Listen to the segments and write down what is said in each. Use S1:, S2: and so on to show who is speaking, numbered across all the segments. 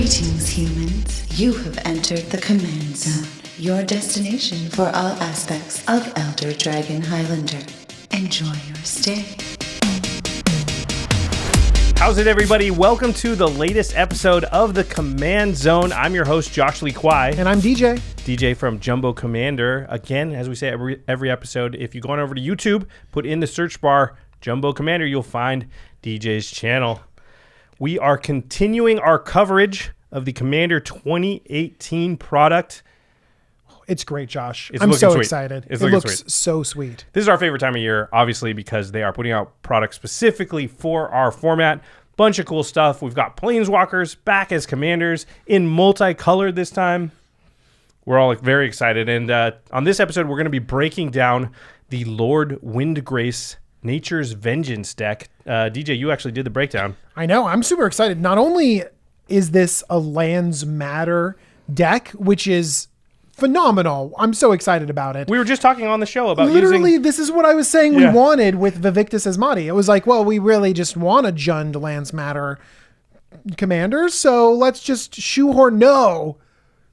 S1: Greetings, humans. You have entered the Command Zone, your destination for all aspects of Elder Dragon Highlander. Enjoy your stay.
S2: How's it, everybody? Welcome to the latest episode of the Command Zone. I'm your host, Josh Lee Kwai.
S3: And I'm DJ.
S2: DJ from Jumbo Commander. Again, as we say every episode, if you go on over to YouTube, put in the search bar Jumbo Commander, you'll find DJ's channel. We are continuing our coverage of the Commander 2018 product.
S3: It's great, Josh.
S2: It's
S3: I'm so
S2: sweet.
S3: excited.
S2: It
S3: looks
S2: sweet.
S3: so sweet.
S2: This is our favorite time of year, obviously, because they are putting out products specifically for our format. Bunch of cool stuff. We've got Planeswalkers back as commanders in multicolored this time. We're all very excited. And on this episode, we're going to be breaking down the Lord Windgrace Nature's Vengeance deck. DJ, you actually did the breakdown.
S3: I know. I'm super excited. Not only is this a Lands Matter deck, which is phenomenal. I'm so excited about it.
S2: We were just talking on the show about
S3: Literally, this is what I was saying we wanted with Vivictus Asmati. It was like, well, we really just want a Jund Lands Matter commander, so let's just shoehorn. No,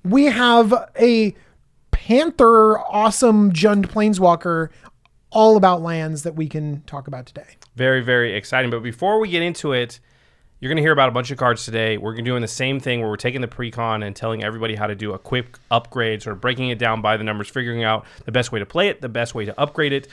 S3: we have a Panther awesome Jund Planeswalker all about lands that we can talk about today.
S2: Very, very exciting. But before we get into it, you're going to hear about a bunch of cards today. We're doing the same thing where we're taking the pre-con and telling everybody how to do a quick upgrade, sort of breaking it down by the numbers, figuring out the best way to play it, the best way to upgrade it,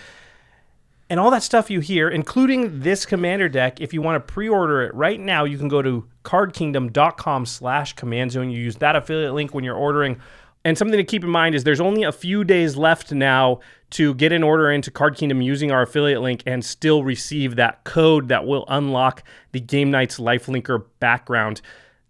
S2: and all that stuff you hear, including this commander deck. If you want to pre-order it right now, you can go to cardkingdom.com/commandzone. You use that affiliate link when you're ordering. And something to keep in mind is there's only a few days left now to get an order into Card Kingdom using our affiliate link and still receive that code that will unlock the Game Night's Lifelinker background.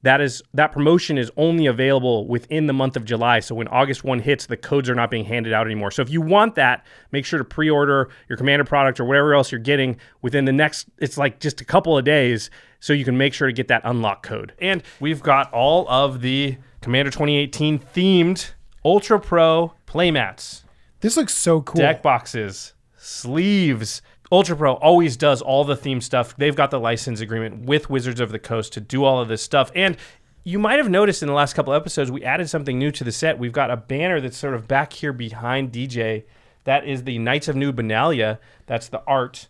S2: That promotion is only available within the month of July. So when August 1 hits, the codes are not being handed out anymore. So if you want that, make sure to pre-order your Commander product or whatever else you're getting within the next, it's like just a couple of days, so you can make sure to get that unlock code. And we've got all of the Commander 2018 themed Ultra Pro playmats.
S3: This looks so cool.
S2: Deck boxes, sleeves. Ultra Pro always does all the theme stuff. They've got the license agreement with Wizards of the Coast to do all of this stuff. And you might have noticed in the last couple episodes, we added something new to the set. We've got a banner that's sort of back here behind DJ. That is the Knights of New Benalia. That's the art.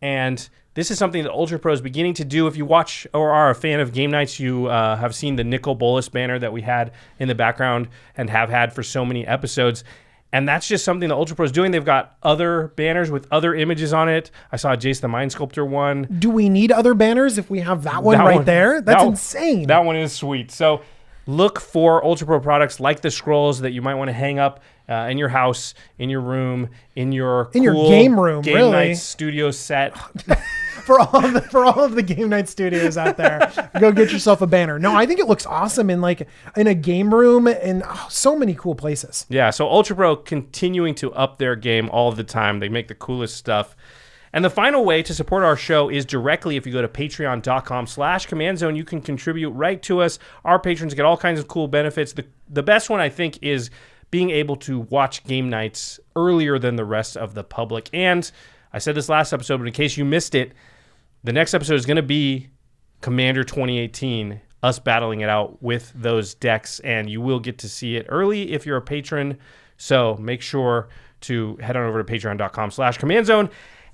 S2: And this is something that Ultra Pro is beginning to do. If you watch or are a fan of Game Nights, you have seen the Nicol Bolas banner that we had in the background and have had for so many episodes. And that's just something that Ultra Pro is doing. They've got other banners with other images on it. I saw a Jace the Mind Sculptor one.
S3: Do we need other banners if we have that one there? That's insane.
S2: That one is sweet. So look for Ultra Pro products like the scrolls that you might want to hang up in your house, in your room, in your
S3: game room,
S2: Game
S3: really.
S2: Night studio set.
S3: for all of the Game Night studios out there, go get yourself a banner. No, I think it looks awesome in a game room and so many cool places.
S2: Yeah, so Ultra Pro continuing to up their game all the time. They make the coolest stuff. And the final way to support our show is directly if you go to patreon.com/commandzone. You can contribute right to us. Our patrons get all kinds of cool benefits. The best one, I think, is being able to watch game nights earlier than the rest of the public. And I said this last episode, but in case you missed it, the next episode is going to be Commander 2018, us battling it out with those decks, and you will get to see it early if you're a patron. So make sure to head on over to patreon.com/commandzone.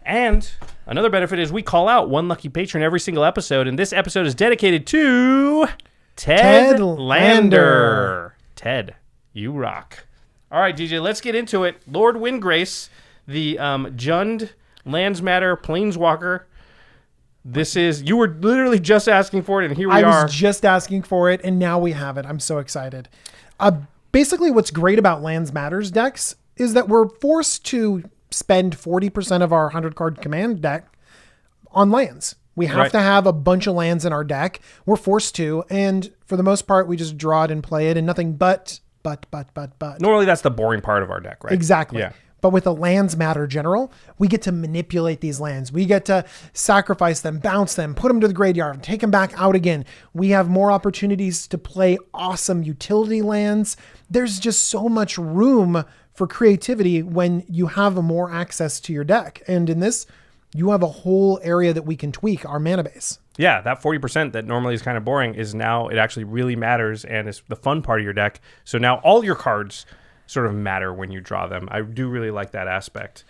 S2: And another benefit is we call out one lucky patron every single episode, and this episode is dedicated to Ted Lander. Ted, you rock. All right, DJ, let's get into it. Lord Windgrace, the Jund Lands Matter Planeswalker. You were literally just asking for it, and here we are.
S3: I was just asking for it, and now we have it. I'm so excited. Basically, what's great about Lands Matters decks is that we're forced to spend 40% of our 100-card command deck on lands. We have to have a bunch of lands in our deck. We're forced to, and for the most part, we just draw it and play it, and nothing but.
S2: Normally, that's the boring part of our deck, right?
S3: Exactly.
S2: Yeah.
S3: But with a Lands Matter General, we get to manipulate these lands. We get to sacrifice them, bounce them, put them to the graveyard, take them back out again. We have more opportunities to play awesome utility lands. There's just so much room for creativity when you have more access to your deck. And in this, you have a whole area that we can tweak our mana base.
S2: Yeah, that 40% that normally is kind of boring is now, it actually really matters and is the fun part of your deck. So now all your cards sort of matter when you draw them. I do really like that aspect.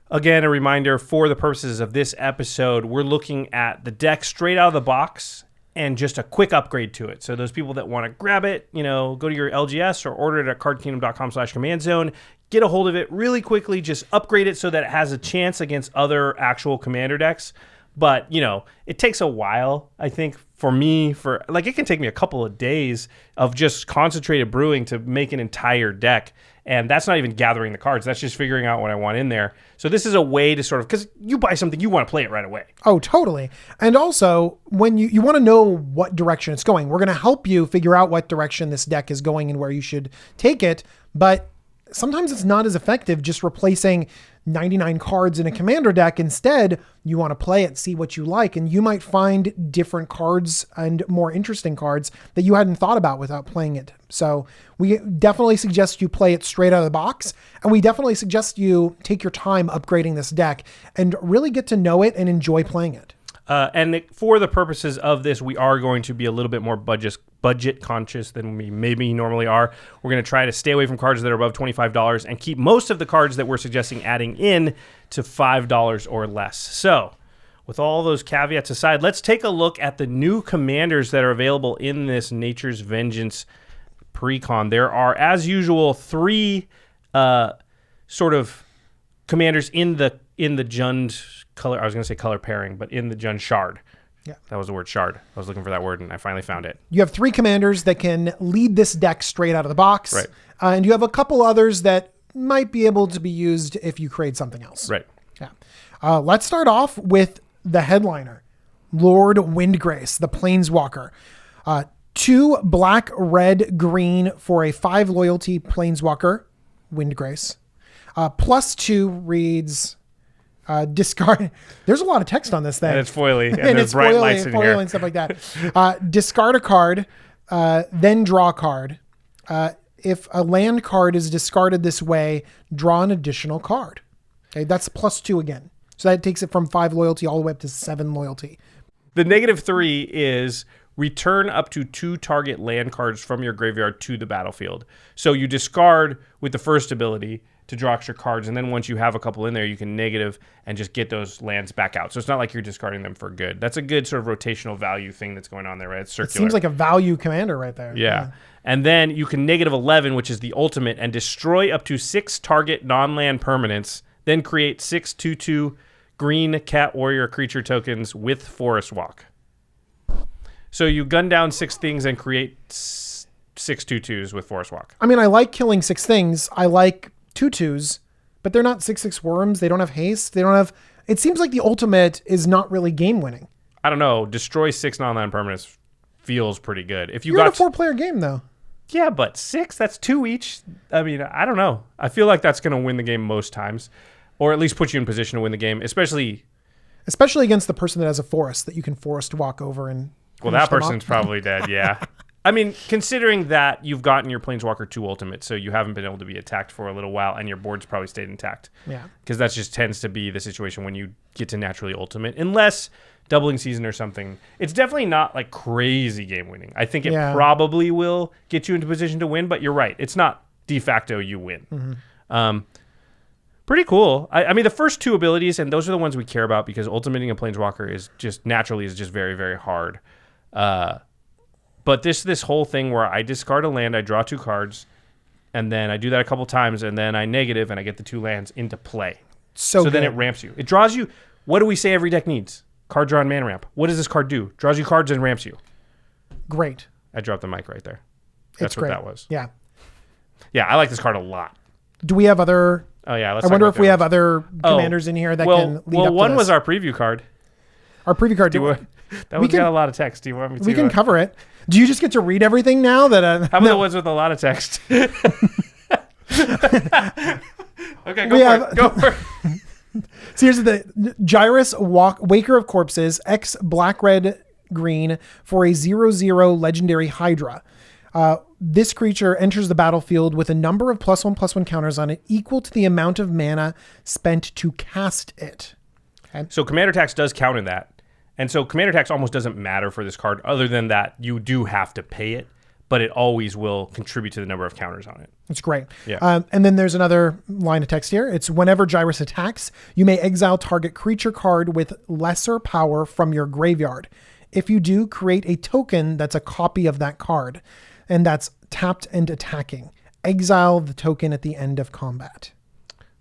S2: Again, a reminder, for the purposes of this episode, we're looking at the deck straight out of the box and just a quick upgrade to it. So those people that want to grab it, go to your LGS or order it at cardkingdom.com/commandzone, get a hold of it really quickly, just upgrade it so that it has a chance against other actual commander decks. But, it takes a while, I think, for me, it can take me a couple of days of just concentrated brewing to make an entire deck. And that's not even gathering the cards. That's just figuring out what I want in there. So this is a way to sort of, because you buy something, you want to play it right away.
S3: Oh, totally. And also, when you want to know what direction it's going, we're going to help you figure out what direction this deck is going and where you should take it. But sometimes it's not as effective just replacing 99 cards in a commander deck. Instead, you want to play it, see what you like, and you might find different cards and more interesting cards that you hadn't thought about without playing it. So we definitely suggest you play it straight out of the box, and we definitely suggest you take your time upgrading this deck and really get to know it and enjoy playing it.
S2: And for the purposes of this, we are going to be a little bit more budget conscious than we maybe normally are. We're going to try to stay away from cards that are above $25 and keep most of the cards that we're suggesting adding in to $5 or less. So with all those caveats aside, let's take a look at the new commanders that are available in this Nature's Vengeance Precon. There are, as usual, 3 sort of commanders in the Jund color. I was going to say color pairing, but in the Jund shard. Yeah, that was the word shard. I was looking for that word, and I finally found it.
S3: You have 3 commanders that can lead this deck straight out of the box.
S2: Right.
S3: And you have a couple others that might be able to be used if you create something else.
S2: Right.
S3: Yeah. Let's start off with the headliner, Lord Windgrace, the Planeswalker. 2 black, red, green for a 5 loyalty Planeswalker, Windgrace. +2 reads... discard. There's a lot of text on this thing.
S2: And it's foily. And there's bright lights in here.
S3: And stuff like that. Discard a card, then draw a card. If a land card is discarded this way, draw an additional card. Okay, that's +2 again. So that takes it from 5 loyalty all the way up to 7 loyalty.
S2: The -3 is return up to 2 target land cards from your graveyard to the battlefield. So you discard with the first ability to draw extra cards, and then once you have a couple in there, you can negative and just get those lands back out. So it's not like you're discarding them for good. That's a good sort of rotational value thing that's going on there, right? It's circular.
S3: It seems like a value commander right there.
S2: Yeah. And then you can -11, which is the ultimate, and destroy up to 6 target non-land permanents, then create 6 2/2 green cat warrior creature tokens with Forest Walk. So you gun down 6 things and create 6 2/2s with Forest Walk.
S3: I mean, I like killing 6 things. I like 2/2s, but they're not 6/6 worms. They don't have haste. They don't have... It seems like the ultimate is not really game winning.
S2: I don't know. Destroy 6 non-land permanents feels pretty good. If
S3: You're in a 4-player game, though.
S2: Yeah, but 6, that's 2 each. I mean, I don't know. I feel like that's going to win the game most times, or at least put you in position to win the game, especially
S3: against the person that has a forest that you can forest walk over and...
S2: Well, that person's probably dead, yeah. I mean, considering that you've gotten your Planeswalker 2 ultimate, so you haven't been able to be attacked for a little while, and your board's probably stayed intact.
S3: Yeah.
S2: Because that just tends to be the situation when you get to naturally ultimate, unless doubling season or something. It's definitely not like crazy game winning. I think it probably will get you into position to win, but you're right. It's not de facto you win. Mm-hmm. Pretty cool. I mean, the first 2 abilities, and those are the ones we care about because ultimating a Planeswalker is just very, very hard. But this whole thing where I discard a land, I draw 2 cards, and then I do that a couple times, and then I negative, and I get the 2 lands into play. So then it ramps you. It draws you. What do we say every deck needs? Card draw and mana ramp. What does this card do? Draws you cards and ramps you.
S3: Great.
S2: I dropped the mic right there. That's
S3: it's great.
S2: What that was.
S3: Yeah.
S2: Yeah, I like this card a lot.
S3: Do we have other...
S2: Oh, yeah.
S3: I wonder if we have other commanders in here that can lead up to this.
S2: Well, one was our preview card.
S3: Our preview card.
S2: That one's got a lot of text. Do you want me to?
S3: We can cover it. Do you just get to read everything now? How
S2: about the ones with a lot of text? Okay, go for it.
S3: So here's the Gyrus Waker of Corpses, X black, red, green for a 0/0 legendary Hydra. This creature enters the battlefield with a number of +1/+1 counters on it equal to the amount of mana spent to cast it. Okay.
S2: So Commander Tax does counter that. And so commander tax almost doesn't matter for this card other than that you do have to pay it, but it always will contribute to the number of counters on it.
S3: It's great.
S2: Yeah.
S3: And then there's another line of text here. It's whenever Gyrus attacks, you may exile target creature card with lesser power from your graveyard. If you do, create a token that's a copy of that card, and that's tapped and attacking. Exile the token at the end of combat.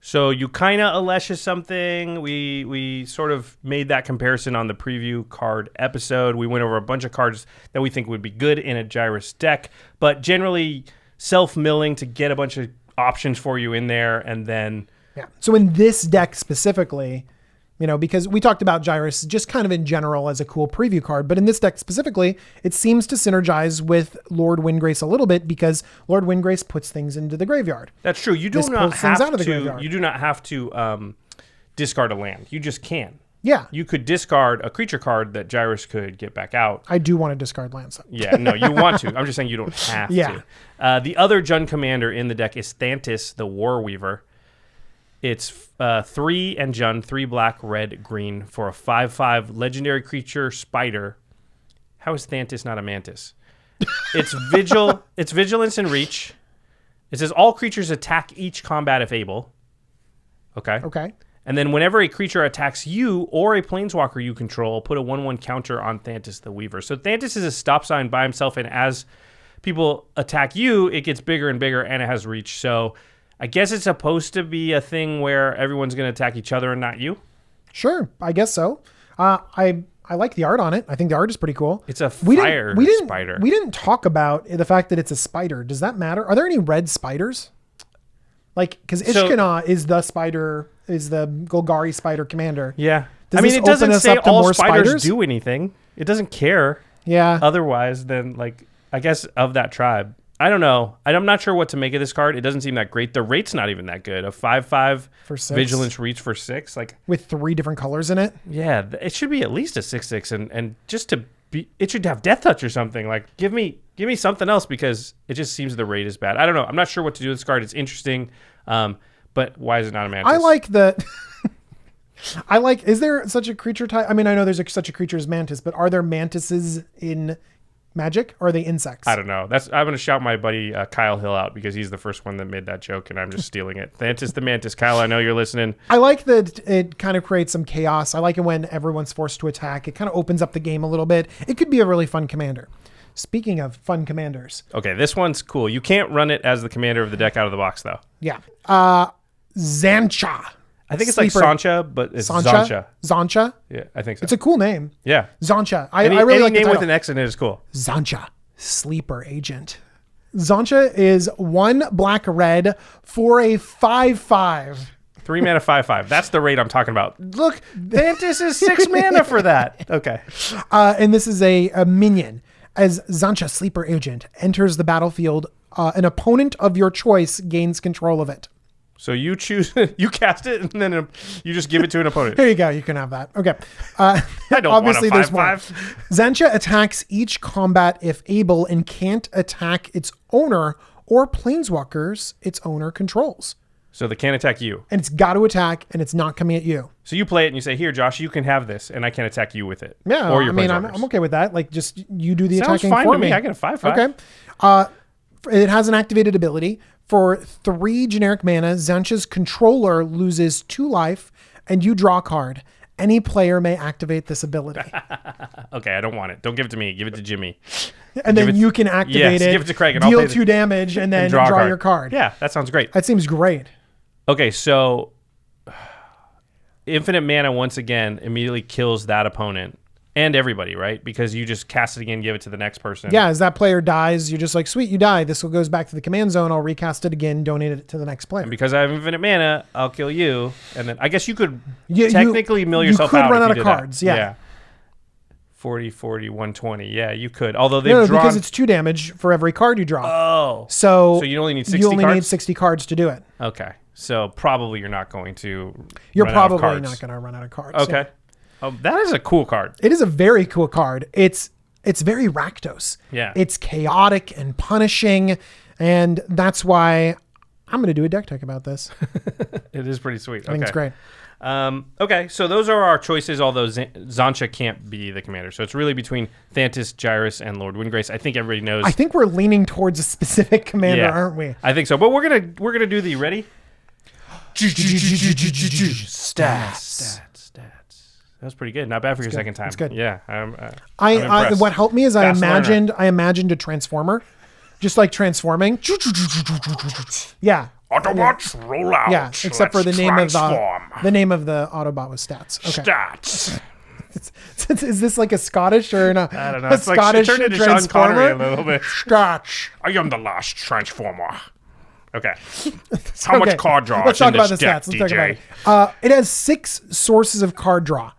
S2: So you kind of Alesha something. We sort of made that comparison on the preview card episode. We went over a bunch of cards that we think would be good in a Gyrus deck, but generally self-milling to get a bunch of options for you in there, and then...
S3: Yeah. So in this deck specifically, because we talked about Gyrus just kind of in general as a cool preview card, but in this deck specifically, it seems to synergize with Lord Windgrace a little bit because Lord Windgrace puts things into the graveyard.
S2: That's true. You do not have to discard a land. You just can.
S3: Yeah.
S2: You could discard a creature card that Gyrus could get back out.
S3: I do want to discard lands.
S2: Yeah, no, you want to. I'm just saying you don't have to. The other Jund commander in the deck is Thantis, the War Weaver. It's 3 and Jund, 3 black, red, green for a 5/5 legendary creature spider. How is Thantis not a mantis? It's vigilance and reach. It says all creatures attack each combat if able. Okay. And then whenever a creature attacks you or a planeswalker you control, put a 1/1 counter on Thantis the Weaver. So Thantis is a stop sign by himself, and as people attack you, it gets bigger and bigger, and it has reach. So I guess it's supposed to be a thing where everyone's going to attack each other and not you.
S3: Sure, I guess so. I like the art on it. I think the art is pretty cool.
S2: It's a spider.
S3: We didn't talk about the fact that it's a spider. Does that matter? Are there any red spiders? Because Ishkana is the spider, is the Golgari spider commander.
S2: Yeah.
S3: It doesn't say
S2: all spiders do anything. It doesn't care.
S3: Yeah.
S2: Otherwise than, I guess, of that tribe. I don't know. I'm not sure what to make of this card. It doesn't seem that great. The rate's not even that good. A 5/5
S3: for 6.
S2: Vigilance reach for 6.
S3: With 3 different colors in it?
S2: Yeah. It should be at least a 6/6. And just to be, it should have Death Touch or something. Give me something else because it just seems the rate is bad. I don't know. I'm not sure what to do with this card. It's interesting. But why is it not a mantis?
S3: I like is there such a creature type? I know there's such a creature as mantis, but are there mantises in Magic, or are they insects?
S2: I don't know. I'm going to shout my buddy Kyle Hill out because he's the first one that made that joke, and I'm just stealing it. Thantis the Mantis. Kyle, I know you're listening.
S3: I like that it kind of creates some chaos. I like it when everyone's forced to attack. It kind of opens up the game a little bit. It could be a really fun commander. Speaking of fun commanders.
S2: Okay, this one's cool. You can't run it as the commander of the deck out of the box, though.
S3: Yeah. Zancha.
S2: I think it's like Sancho, but it's Zancha.
S3: Zancha?
S2: Yeah, I think so.
S3: It's a cool name.
S2: Yeah.
S3: Zancha. I
S2: Any
S3: really like the
S2: name
S3: title.
S2: with an X in it is cool.
S3: Zancha, sleeper agent. Zancha is 1 black red for a 5/5.
S2: 3 mana 5/5. That's the rate I'm talking about. Look, Thantis is 6 mana for that. Okay.
S3: And this is a minion. As Zancha, sleeper agent, enters the battlefield, an opponent of your choice gains control of it.
S2: So you choose, you cast it, and then you just give it to an opponent.
S3: Here you go. You can have that. Okay.
S2: I don't
S3: obviously
S2: want a 5/5.
S3: There's more. Zancha attacks each combat if able and can't attack its owner or planeswalkers its owner controls.
S2: So they can't attack you.
S3: And it's got to attack, and it's not coming at you.
S2: So you play it and you say, here, Josh, you can have this, and I can attack you with it.
S3: Yeah,
S2: or your
S3: I'm okay with that. Just you do the
S2: Sounds
S3: attacking
S2: fine
S3: for
S2: to me. I get a 5/5.
S3: Okay. It has an activated ability. For 3 generic mana, Zancha's controller loses 2 life, and you draw a card. Any player may activate this ability.
S2: Okay, I don't want it. Don't give it to me. Give it to Jimmy.
S3: And then you can activate it.
S2: Give it to Craig. And
S3: deal
S2: I'll
S3: 2 damage, and then draw your card.
S2: Yeah, that sounds great.
S3: That seems great.
S2: Okay, so infinite mana once again immediately kills that opponent and everybody, right? Because you just cast it again, give it to the next person.
S3: Yeah, as that player dies, you're just like, sweet, you die. This goes back to the command zone. I'll recast it again, donate it to the next player.
S2: And because I have infinite mana, I'll kill you. And then I guess you could technically mill yourself out.
S3: You could run out of
S2: cards,
S3: yeah.
S2: 40, 120. Yeah, you could. Although they've drawn...
S3: because it's 2 damage for every card you draw.
S2: Oh.
S3: So
S2: you only need 60 cards?
S3: You only need 60 cards to do it.
S2: Okay. So probably you're not going to
S3: You're
S2: run out of
S3: probably
S2: cards.
S3: not going to run out of cards.
S2: Okay.
S3: Yeah.
S2: Oh, that is a cool card.
S3: It is a very cool card. It's very Rakdos.
S2: Yeah.
S3: It's chaotic and punishing, and that's why I'm going to do a deck tech about this.
S2: It is pretty sweet.
S3: I think it's great.
S2: Okay, so those are our choices, although Sancho can't be the commander. So it's really between Thantis, Gyrus, and Lord Windgrace. I think everybody knows.
S3: I think we're leaning towards a specific commander, aren't we?
S2: I think so. But we're gonna do the ready? Stats. That was pretty good. Not bad for your second time. It's
S3: good.
S2: Yeah.
S3: I what helped me is I
S2: Fast
S3: imagined a transformer, just like transforming. Yeah.
S2: Autobots roll out.
S3: Yeah, except for the name of the Autobot was Stats. Okay.
S2: Stats.
S3: Is this like a Scottish or
S2: I don't know.
S3: a
S2: It's
S3: Scottish
S2: like, it turned into Sean Connery a
S3: transformer?
S2: little bit.
S3: Stats.
S2: I am the last transformer. Okay. How much card draw
S3: Let's
S2: is in
S3: talk about
S2: this
S3: the
S2: deck,
S3: stats. Let's
S2: DJ?
S3: talk about it. It has 6 sources of card draw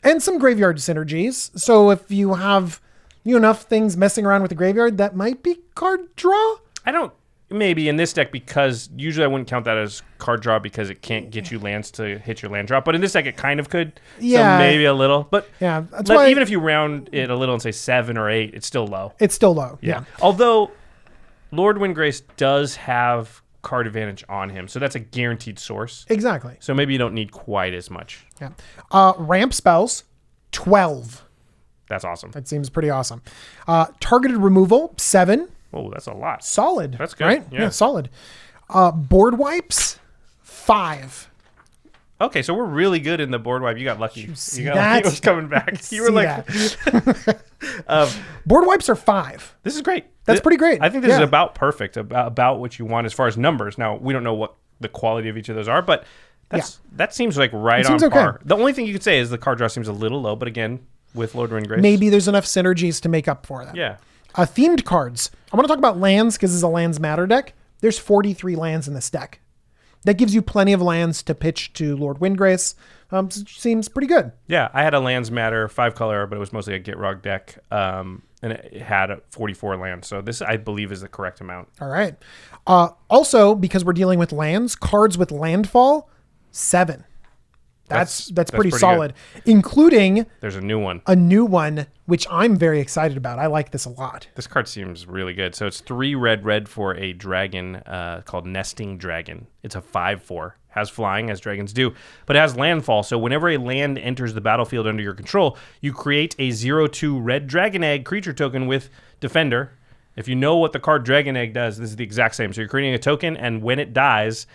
S3: and some graveyard synergies. So if you have enough things messing around with the graveyard, that might be card draw.
S2: Maybe in this deck, because usually I wouldn't count that as card draw because it can't get you lands to hit your land drop. But in this deck, it kind of could.
S3: Yeah.
S2: So maybe a little. But
S3: yeah, that's why
S2: even if you round it a little and say 7 or 8, it's still low.
S3: It's still low. Yeah.
S2: Although Lord Windgrace does have card advantage on him, so that's a guaranteed source.
S3: Exactly.
S2: So maybe you don't need quite as much.
S3: Yeah. Ramp spells, 12.
S2: That's awesome.
S3: That seems pretty awesome. Targeted removal, 7.
S2: Oh, that's a lot.
S3: Solid.
S2: That's good.
S3: Right?
S2: Yeah.
S3: Solid. Board wipes, 5.
S2: Okay, so we're really good in the board wipe. You got lucky. You got
S3: that?
S2: lucky. It was coming back. You were like,
S3: board wipes are 5.
S2: this is great.
S3: That's pretty great.
S2: I think this is
S3: Yeah.
S2: about perfect, about what you want as far as numbers. Now, we don't know what the quality of each of those are, but that seems like right on
S3: seems
S2: par.
S3: okay.
S2: The only thing you could say is the card draw seems a little low, but again, with Lord Windgrace.
S3: Maybe there's enough synergies to make up for that.
S2: Yeah.
S3: Themed cards. I want to talk about lands because this is a lands matter deck. There's 43 lands in this deck. That gives you plenty of lands to pitch to Lord Windgrace. Seems pretty good.
S2: Yeah, I had a Lands Matter 5-color, but it was mostly a Gitrog deck, and it had 44 lands. So this, I believe, is the correct amount.
S3: All right. Also, because we're dealing with lands, cards with landfall, 7. That's pretty solid, including
S2: there's a new one.
S3: A new one, which I'm very excited about. I like this a lot.
S2: This card seems really good. So it's 3 red for a dragon called Nesting Dragon. It's a 5/4. Has flying, as dragons do, but it has landfall. So whenever a land enters the battlefield under your control, you create a 0/2 red dragon egg creature token with Defender. If you know what the card Dragon Egg does, this is the exact same. So you're creating a token, and when it dies,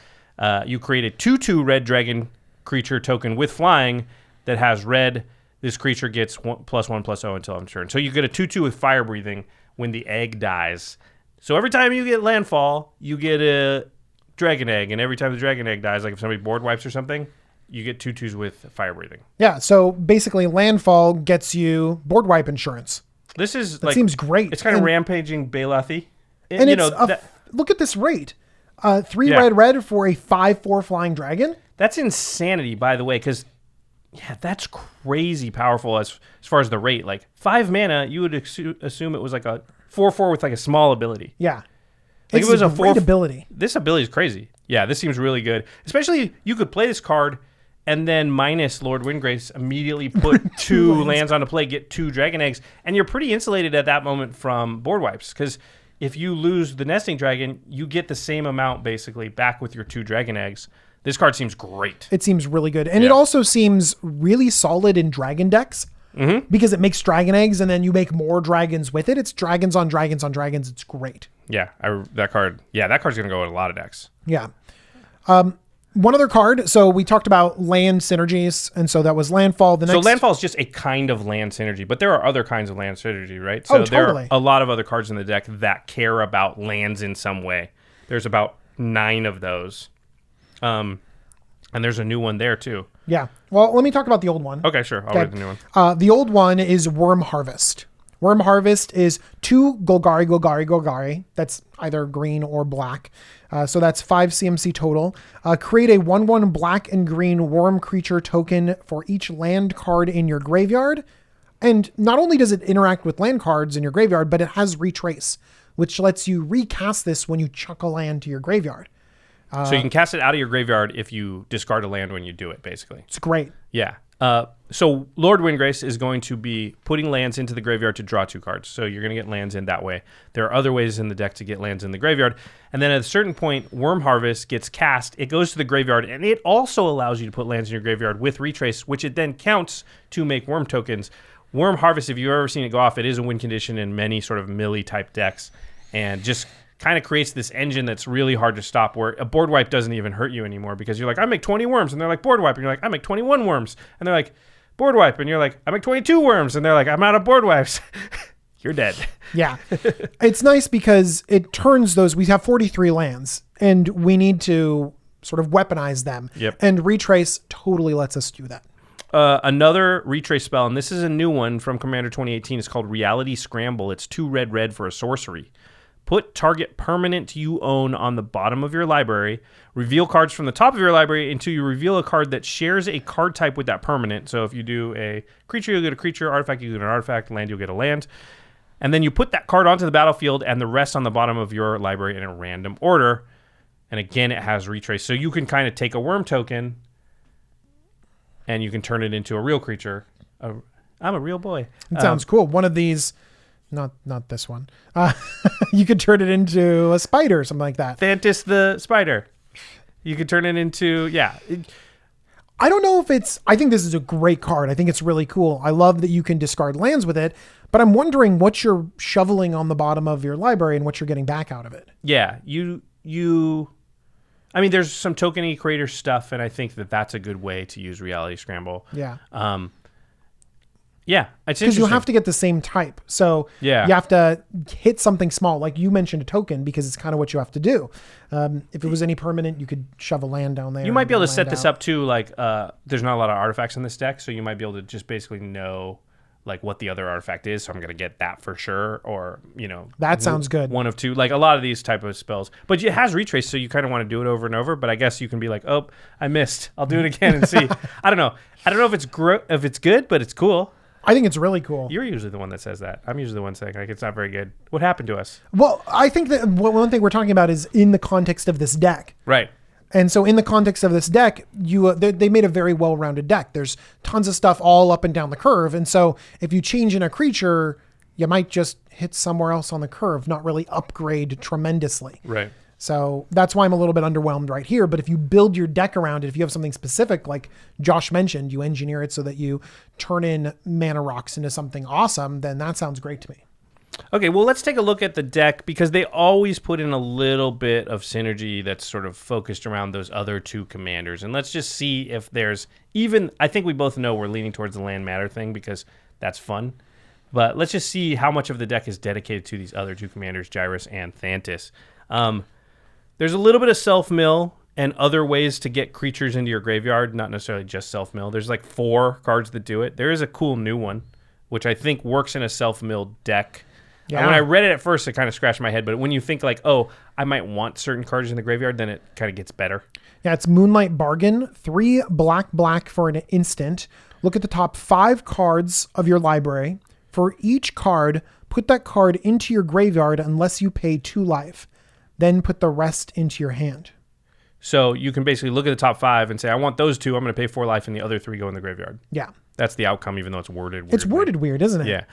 S2: you create a 2/2 red dragon creature token with flying that has red. This creature gets +1/+0 until end turn. So you get a 2/2 with fire breathing when the egg dies. So every time you get landfall, you get a dragon egg, and every time the dragon egg dies, like if somebody board wipes or something, you get 2/2s with fire breathing.
S3: Yeah, so basically landfall gets you board wipe insurance.
S2: This is
S3: that seems great.
S2: It's kind of rampaging Bailathi.
S3: And look at this rate. 3 red for a 5/4 flying dragon.
S2: That's insanity, by the way, because that's crazy powerful as far as the rate. Like 5 mana, you would assume it was like a 4/4 with like a small ability.
S3: Yeah.
S2: Like
S3: it's
S2: it was a
S3: great ability.
S2: This ability is crazy. Yeah, this seems really good. Especially you could play this card and then minus Lord Windgrace, immediately put 2 lands onto play, get 2 dragon eggs, and you're pretty insulated at that moment from board wipes. Because if you lose the Nesting Dragon, you get the same amount basically back with your 2 dragon eggs. This card seems great.
S3: It seems really good. And it also seems really solid in dragon decks because it makes dragon eggs and then you make more dragons with it. It's dragons on dragons on dragons. It's great.
S2: Yeah, that card's going to go in a lot of decks.
S3: Yeah. One other card. So we talked about land synergies, and so that was landfall.
S2: So landfall is just a kind of land synergy, but there are other kinds of land synergy, right? So there are a lot of other cards in the deck that care about lands in some way. There's about 9 of those. And there's a new one there too.
S3: Yeah. Well, let me talk about the old one.
S2: Okay, sure. I'll read the new one.
S3: The old one is Worm Harvest. Worm Harvest is 2 Golgari. That's either green or black. So that's 5 CMC total. Create a 1/1 black and green worm creature token for each land card in your graveyard. And not only does it interact with land cards in your graveyard, but it has Retrace, which lets you recast this when you chuck a land to your graveyard.
S2: So you can cast it out of your graveyard if you discard a land when you do it, basically.
S3: It's great.
S2: Yeah. So Lord Windgrace is going to be putting lands into the graveyard to draw 2 cards. So you're going to get lands in that way. There are other ways in the deck to get lands in the graveyard. And then at a certain point, Worm Harvest gets cast. It goes to the graveyard, and it also allows you to put lands in your graveyard with Retrace, which it then counts to make Worm tokens. Worm Harvest, if you've ever seen it go off, it is a win condition in many sort of melee-type decks, and just kind of creates this engine that's really hard to stop, where a board wipe doesn't even hurt you anymore, because you're like, I make 20 worms, and they're like, board wipe, and you're like, I make 21 worms, and they're like, board wipe, and you're like, I make 22 worms, and they're like, I'm out of board wipes. You're dead.
S3: Yeah. It's nice because it turns those, we have 43 lands, and we need to sort of weaponize them.
S2: Yep.
S3: And Retrace totally lets us do that.
S2: Another Retrace spell, and this is a new one from Commander 2018, it's called Reality Scramble. It's 2 red for a sorcery. Put target permanent you own on the bottom of your library. Reveal cards from the top of your library until you reveal a card that shares a card type with that permanent. So if you do a creature, you'll get a creature. Artifact, you get an artifact. Land, you'll get a land. And then you put that card onto the battlefield and the rest on the bottom of your library in a random order. And again, it has Retrace. So you can kind of take a worm token and you can turn it into a real creature. I'm a real boy.
S3: It sounds cool. One of these... Not this one. You could turn it into a spider or something like that.
S2: Thantis the spider. You could turn it into, yeah.
S3: I don't know if it's... I think this is a great card. I think it's really cool. I love that you can discard lands with it, but I'm wondering what you're shoveling on the bottom of your library and what you're getting back out of it.
S2: Yeah, I mean, there's some tokeny creator stuff, and I think that that's a good way to use Reality Scramble.
S3: Yeah.
S2: Yeah, it's
S3: because
S2: interesting.
S3: you have to get the same type. So
S2: yeah.
S3: You have to hit something small. Like you mentioned a token because it's kind of what you have to do. If it was any permanent, you could shove a land down there.
S2: You might be able to set this up too. Like there's not a lot of artifacts in this deck, so you might be able to just basically know like what the other artifact is. So I'm going to get that for sure. Or,
S3: that sounds good.
S2: One of two, like a lot of these type of spells, but it has Retrace. So you kind of want to do it over and over, but I guess you can be like, oh, I missed. I'll do it again and see. I don't know if it's good, but it's cool.
S3: I think it's really cool.
S2: You're usually the one that says that. I'm usually the one saying like it's not very good. What happened to us?
S3: Well, I think that one thing we're talking about is in the context of this deck.
S2: Right.
S3: And so in the context of this deck, they made a very well-rounded deck. There's tons of stuff all up and down the curve. And so if you change in a creature, you might just hit somewhere else on the curve, not really upgrade tremendously.
S2: Right.
S3: So that's why I'm a little bit underwhelmed right here. But if you build your deck around it, if you have something specific, like Josh mentioned, you engineer it so that you turn in mana rocks into something awesome, then that sounds great to me.
S2: Okay, well, let's take a look at the deck because they always put in a little bit of synergy that's sort of focused around those other two commanders. And let's just see if there's even, I think we both know we're leaning towards the land matter thing because that's fun. But let's just see how much of the deck is dedicated to these other two commanders, Gyrus and Thantis. There's a little bit of self-mill and other ways to get creatures into your graveyard, not necessarily just self-mill. There's like 4 cards that do it. There is a cool new one, which I think works in a self-milled deck. Yeah. When I read it at first, it kind of scratched my head. But when you think like, oh, I might want certain cards in the graveyard, then it kind of gets better.
S3: Yeah, it's Moonlight Bargain. 3 black for an instant. Look at the top 5 cards of your library. For each card, put that card into your graveyard unless you pay 2 life. Then put the rest into your hand.
S2: So you can basically look at the top 5 and say, I want those 2. I'm going to pay 4 life, and the other 3 go in the graveyard.
S3: Yeah.
S2: That's the outcome, even though it's worded weird.
S3: It's worded weird, isn't it?
S2: Yeah.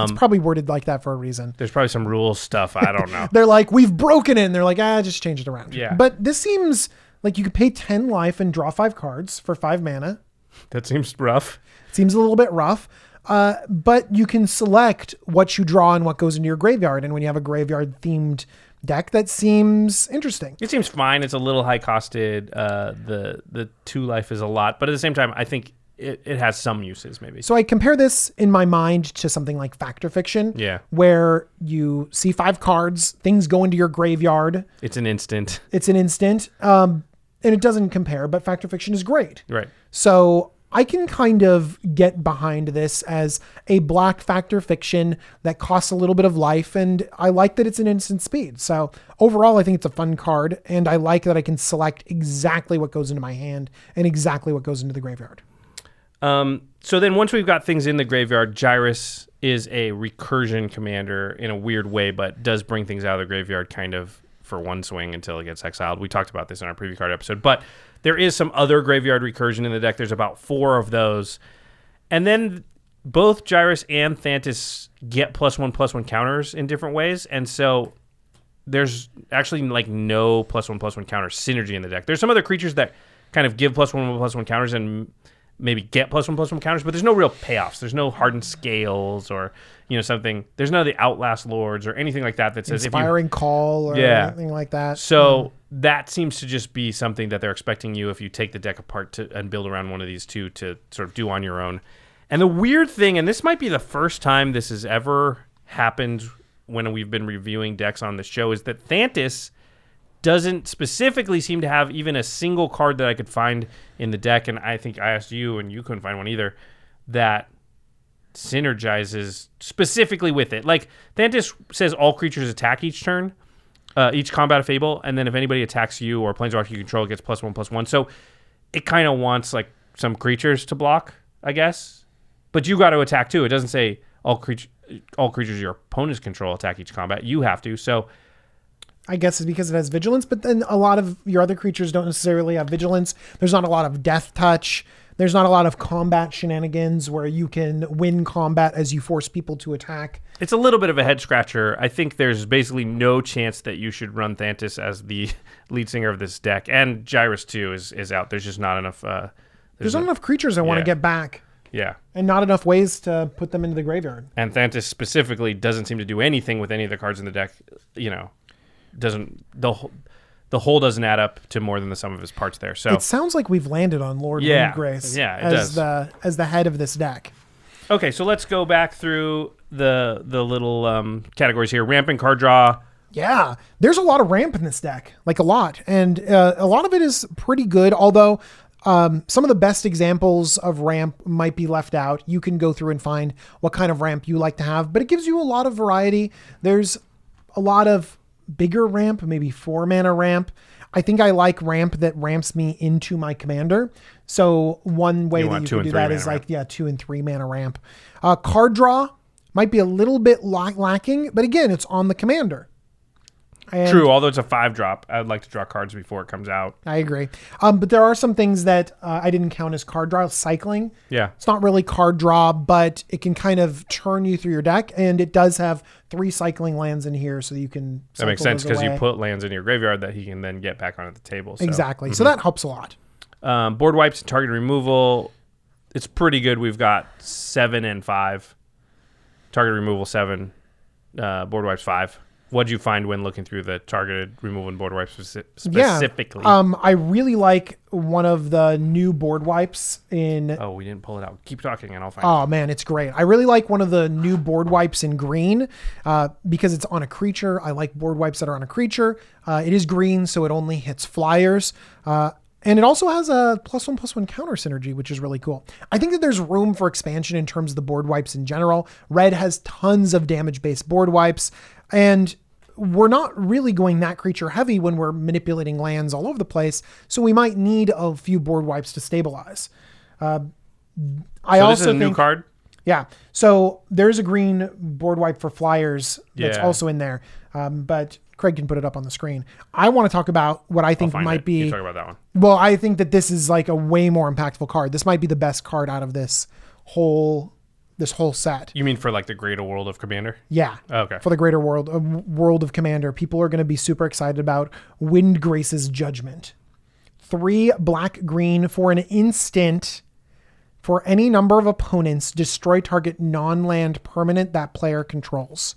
S3: It's probably worded like that for a reason.
S2: There's probably some rules stuff. I don't know.
S3: They're like, we've broken it. And they're like, just change it around.
S2: Yeah.
S3: But this seems like you could pay 10 life and draw 5 cards for 5 mana.
S2: That seems rough.
S3: Seems a little bit rough. But you can select what you draw and what goes into your graveyard. And when you have a graveyard-themed deck, that seems interesting.
S2: It seems fine. It's a little high-costed. The 2 life is a lot. But at the same time, I think it has some uses, maybe.
S3: So I compare this in my mind to something like Fact or Fiction.
S2: Yeah.
S3: Where you see 5 cards, things go into your graveyard.
S2: It's an instant.
S3: And it doesn't compare, but Fact or Fiction is great.
S2: Right.
S3: So I can kind of get behind this as a black Fact or Fiction that costs a little bit of life, and I like that it's an instant speed. So overall, I think it's a fun card, and I like that I can select exactly what goes into my hand and exactly what goes into the graveyard.
S2: So then once we've got things in the graveyard, Gyrus is a recursion commander in a weird way, but does bring things out of the graveyard kind of for one swing until it gets exiled. We talked about this in our preview card episode, but there is some other graveyard recursion in the deck. There's about 4 of those. And then both Gyrus and Thantis get +1/+1 counters in different ways. And so there's actually like no +1/+1 counter synergy in the deck. There's some other creatures that kind of give +1/+1 counters and maybe get +1/+1 counters, but there's no real payoffs. There's no hardened scales or something. There's none of the Outlast Lords or anything like that says
S3: Inspiring Call or anything like that.
S2: So that seems to just be something that they're expecting you, if you take the deck apart and build around one of these two, to sort of do on your own. And the weird thing, and this might be the first time this has ever happened when we've been reviewing decks on the show, is that Thantis doesn't specifically seem to have even a single card that I could find in the deck, and I think I asked you, and you couldn't find one either, that synergizes specifically with it. Like, Thantis says all creatures attack each turn, each combat of Fable, and then if anybody attacks you or Planeswalker you control, it gets +1/+1. So it kind of wants like some creatures to block, I guess. But you got to attack too. It doesn't say all creatures your opponents control attack each combat. You have to. So
S3: I guess it's because it has vigilance, but then a lot of your other creatures don't necessarily have vigilance. There's not a lot of death touch. There's not a lot of combat shenanigans where you can win combat as you force people to attack.
S2: It's a little bit of a head scratcher. I think there's basically no chance that you should run Thantis as the lead singer of this deck. And Gyrus too is out. There's just not enough.
S3: There's not enough creatures I want to get back.
S2: Yeah.
S3: And not enough ways to put them into the graveyard.
S2: And Thantis specifically doesn't seem to do anything with any of the cards in the deck. The whole doesn't add up to more than the sum of his parts there. So
S3: it sounds like we've landed on Lord Windgrace as the head of this deck.
S2: Okay, so let's go back through the little categories here. Ramp and card draw.
S3: Yeah, there's a lot of ramp in this deck, like a lot. And a lot of it is pretty good, although some of the best examples of ramp might be left out. You can go through and find what kind of ramp you like to have, but it gives you a lot of variety. There's a lot of bigger ramp, maybe 4-mana ramp. I think I like ramp that ramps me into my commander. So one way that you can do that is like, 2 and 3 mana ramp. Card draw might be a little bit lacking, but again, it's on the commander. And
S2: true, although it's a 5-drop, I would like to draw cards before it comes out.
S3: I agree. But there are some things that I didn't count as card draw. Cycling.
S2: Yeah.
S3: It's not really card draw, but it can kind of turn you through your deck. And it does have 3 cycling lands in here, so you can cycle.
S2: That makes sense because you put lands in your graveyard that he can then get back onto the table. So.
S3: Exactly. So that helps a lot.
S2: Board wipes and target removal. It's pretty good. We've got 7 and 5. Target removal 7. Board wipes 5. What'd you find when looking through the targeted removal and board wipes specifically?
S3: I really like one of the new board wipes in...
S2: Oh, we didn't pull it out. Keep talking and I'll find it.
S3: Oh, man, it's great. I really like one of the new board wipes in green because it's on a creature. I like board wipes that are on a creature. It is green, so it only hits flyers. And it also has a +1/+1 counter synergy, which is really cool. I think that there's room for expansion in terms of the board wipes in general. Red has tons of damage-based board wipes, and we're not really going that creature heavy when we're manipulating lands all over the place, so we might need a few board wipes to stabilize.
S2: This is a new card?
S3: Yeah. So there's a green board wipe for flyers that's also in there, but Craig can put it up on the screen. I want to talk about what I think might be...
S2: You talk about that one.
S3: Well, I think that this is like a way more impactful card. This might be the best card out of this whole set.
S2: You mean for like the greater world of Commander?
S3: Yeah.
S2: Okay.
S3: For the greater world of Commander, people are going to be super excited about Windgrace's Judgment. 3 black-green for an instant. For any number of opponents, destroy target non-land permanent that player controls.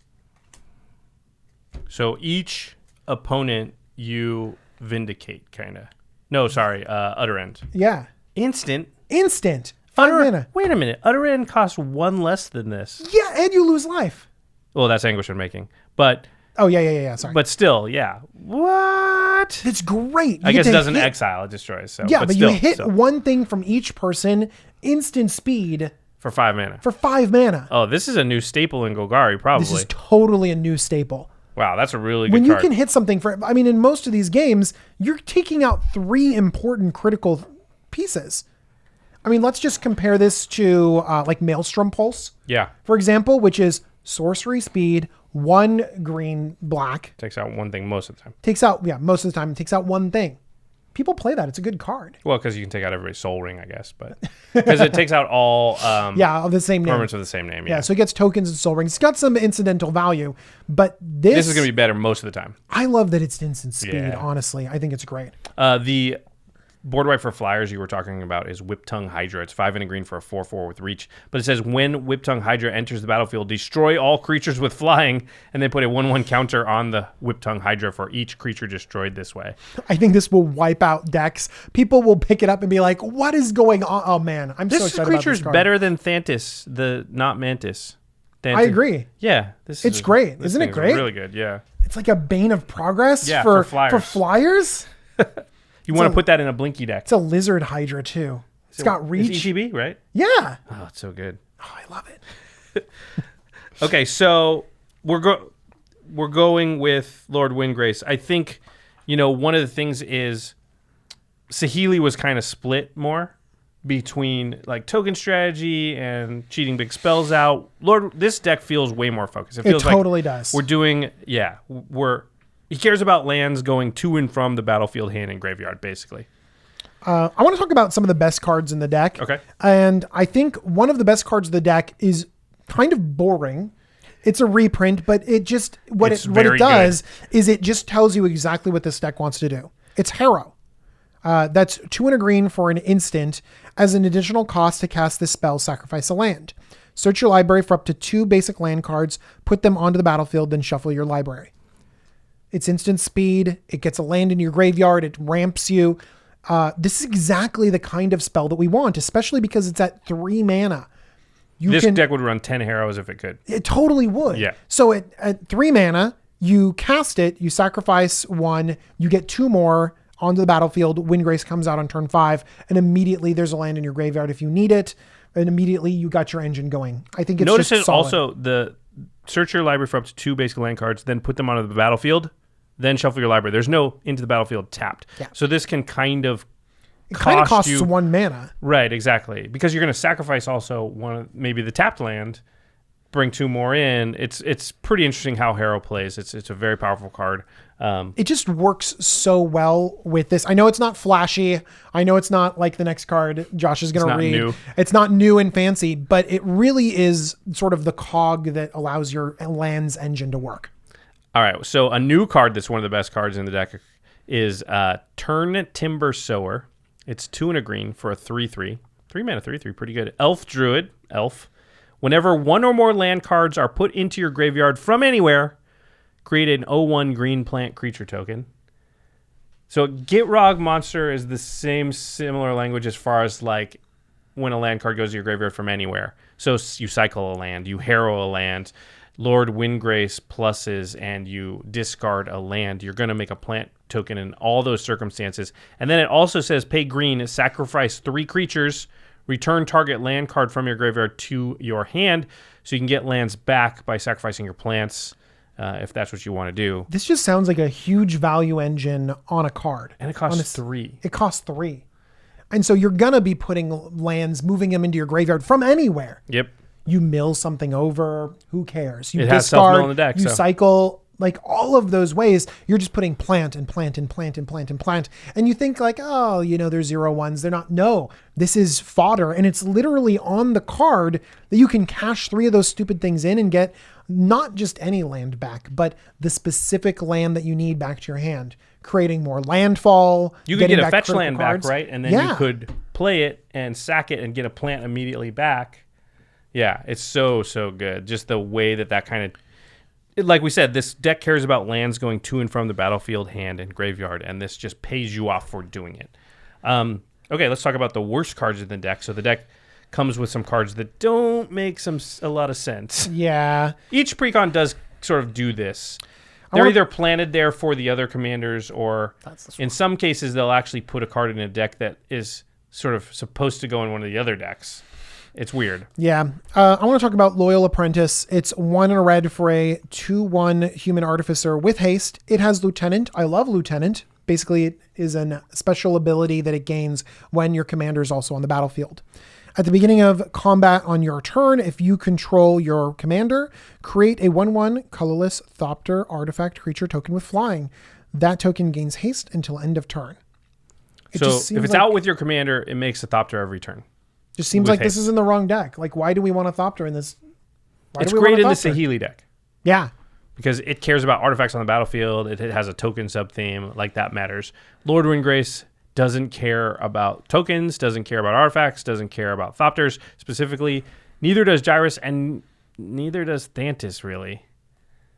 S2: So each opponent you vindicate, kind of. No, sorry, Utter End.
S3: Yeah.
S2: Instant.
S3: 5 mana.
S2: Wait a minute. Utter End costs 1 less than this.
S3: Yeah, and you lose life.
S2: Well, that's Anguish Unmaking. But...
S3: Oh, yeah. Sorry.
S2: But still, yeah. What?
S3: It's great.
S2: I guess it doesn't exile, it destroys. So.
S3: Yeah, but still, you hit one thing from each person, instant speed.
S2: For 5 mana.
S3: For 5 mana.
S2: Oh, this is a new staple in Golgari, probably.
S3: This is totally a new staple.
S2: Wow, that's a really good
S3: card. When you can hit something in most of these games, you're taking out 3 important critical pieces. Let's just compare this to like Maelstrom Pulse.
S2: Yeah.
S3: For example, which is sorcery speed, 1 green black.
S2: Takes out 1 thing most of the time.
S3: Most of the time. It takes out 1 thing. People play that. It's a good card.
S2: Well, because you can take out everybody's Soul Ring, I guess, but because it takes out all
S3: Of the same name.
S2: permanents of the same name.
S3: Yeah, so it gets tokens and Soul Rings. It's got some incidental value, but this
S2: is going to be better most of the time.
S3: I love that it's instant speed,
S2: Yeah.
S3: honestly. I think it's great.
S2: The board wipe for flyers you were talking about is Whip Tongue Hydra. It's 5 and a green for a 4/4 with reach. But it says when Whip Tongue Hydra enters the battlefield, destroy all creatures with flying, and then put a 1/1 counter on the Whip Tongue Hydra for each creature destroyed this way.
S3: I think this will wipe out decks. People will pick it up and be like, what is going on? Oh, man. I'm so
S2: This
S3: excited
S2: creature
S3: about
S2: is
S3: this card.
S2: better than Thantis, the not Mantis. Thantis.
S3: I agree.
S2: Yeah.
S3: It's great. Isn't it great?
S2: Really good, yeah.
S3: It's like a bane of progress
S2: for
S3: for flyers.
S2: You want to put that in a Blinky deck.
S3: It's a lizard hydra too. It's got reach.
S2: It's ETB, right?
S3: Yeah.
S2: Oh, it's so good.
S3: Oh, I love it.
S2: Okay, so we're going with Lord Windgrace. I think, one of the things is Saheeli was kind of split more between like token strategy and cheating big spells out. This deck feels way more focused. It feels
S3: totally
S2: like
S3: does.
S2: We're doing, he cares about lands going to and from the battlefield, hand, and graveyard, basically.
S3: I want to talk about some of the best cards in the deck.
S2: Okay.
S3: And I think one of the best cards of the deck is kind of boring. It's a reprint, but it just what it does is it just tells you exactly what this deck wants to do. It's Harrow. That's 2 and a green for an instant. As an additional cost to cast this spell, sacrifice a land. Search your library for up to 2 basic land cards, put them onto the battlefield, then shuffle your library. It's instant speed. It gets a land in your graveyard. It ramps you. This is exactly the kind of spell that we want, especially because it's at 3 mana.
S2: This deck would run 10 Harrows if it could.
S3: It totally would.
S2: Yeah.
S3: So at 3 mana, you cast it, you sacrifice 1, you get 2 more onto the battlefield. Windgrace comes out on turn 5, and immediately there's a land in your graveyard if you need it, and immediately you got your engine going. I think it's
S2: Notice
S3: just
S2: it
S3: solid.
S2: also the search your library for up to 2 basic land cards, then put them onto the battlefield, then shuffle your library. There's no into the battlefield tapped.
S3: Yeah.
S2: So this can kind of
S3: costs
S2: you
S3: 1 mana.
S2: Right, exactly. Because you're going to sacrifice also maybe the tapped land, bring 2 more in. It's pretty interesting how Harrow plays. It's a very powerful card.
S3: It just works so well with this. I know it's not flashy. I know it's not like the next card Josh is going to read.
S2: New.
S3: It's not new and fancy, but it really is sort of the cog that allows your land's engine to work.
S2: All right, so a new card that's one of the best cards in the deck is Turn Timber Sower. It's 2 and a green for a 3/3. 3 mana 3/3, pretty good. Elf Druid, elf. Whenever 1 or more land cards are put into your graveyard from anywhere, create an 0/1 green plant creature token. So Gitrog Monster is the similar language as far as like when a land card goes to your graveyard from anywhere. So you cycle a land, you harrow a land, Lord Windgrace pluses, and you discard a land. You're going to make a plant token in all those circumstances. And then it also says pay green, sacrifice 3 creatures, return target land card from your graveyard to your hand, so you can get lands back by sacrificing your plants, if that's what you want to do.
S3: This just sounds like a huge value engine on a card.
S2: And it costs 3.
S3: It costs 3. And so you're going to be putting lands, moving them into your graveyard from anywhere.
S2: Yep.
S3: You mill something over, who cares? You
S2: It has self-mill in the deck,
S3: you
S2: so.
S3: cycle, like all of those ways, you're just putting plant and plant and plant and plant and plant. And you think like, oh, they're 0/1s. They're not. No, this is fodder. And it's literally on the card that you can cash 3 of those stupid things in and get not just any land back, but the specific land that you need back to your hand, creating more landfall.
S2: You could get a fetch
S3: critical
S2: land
S3: cards.
S2: back, right? And then you could play it and sack it and get a plant immediately back. Yeah, it's so good. Just the way that kind of... Like we said, this deck cares about lands going to and from the battlefield, hand, and graveyard, and this just pays you off for doing it. Okay, let's talk about the worst cards in the deck. So the deck comes with some cards that don't make a lot of sense.
S3: Yeah.
S2: Each precon does sort of do this. They're either planted there for the other commanders, or in some cases they'll actually put a card in a deck that is sort of supposed to go in one of the other decks. It's weird. Yeah.
S3: I want to talk about Loyal Apprentice. It's 1 and a red for a 2/1 human artificer with haste. It has Lieutenant. I love Lieutenant. Basically, it is a special ability that it gains when your commander is also on the battlefield. At the beginning of combat on your turn, if you control your commander, create a 1/1 colorless Thopter artifact creature token with flying. That token gains haste until end of turn. It
S2: So
S3: just
S2: if
S3: seems
S2: it's
S3: like-
S2: out with your commander, it makes a Thopter every turn.
S3: Just seems
S2: with
S3: like this
S2: haste.
S3: is in the wrong deck. Like, why do we want a Thopter in this? Why
S2: It's
S3: do we want
S2: great
S3: a
S2: in the
S3: Thopter?
S2: Saheeli deck
S3: Yeah.
S2: because it cares about artifacts on the battlefield. It has a token sub-theme. Like, that matters. Lord Windgrace doesn't care about tokens, doesn't care about artifacts, doesn't care about Thopters specifically. Neither does Gyrus, and neither does Thantis, really.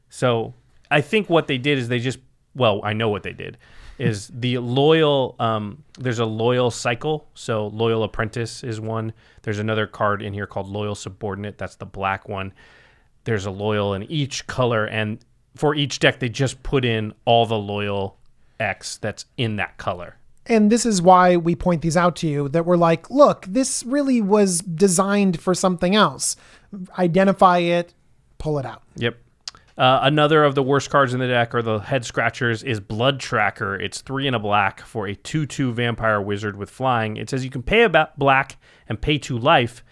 S2: So I think what they did is they just... Well, I know what they did. Is the loyal... there's a loyal cycle. So Loyal Apprentice is one. There's another card in here called Loyal Subordinate. That's the black one. There's a loyal in each color, and for each deck, they just put in all the loyal X that's in that color.
S3: And this is why we point these out to you, that we're like, look, this really was designed for something else. Identify it, pull it out.
S2: Yep. Another of the worst cards in the deck, or the head scratchers, is Blood Tracker. It's 3 and a black for a 2/2 vampire wizard with flying. It says you can pay a black and pay 2 life,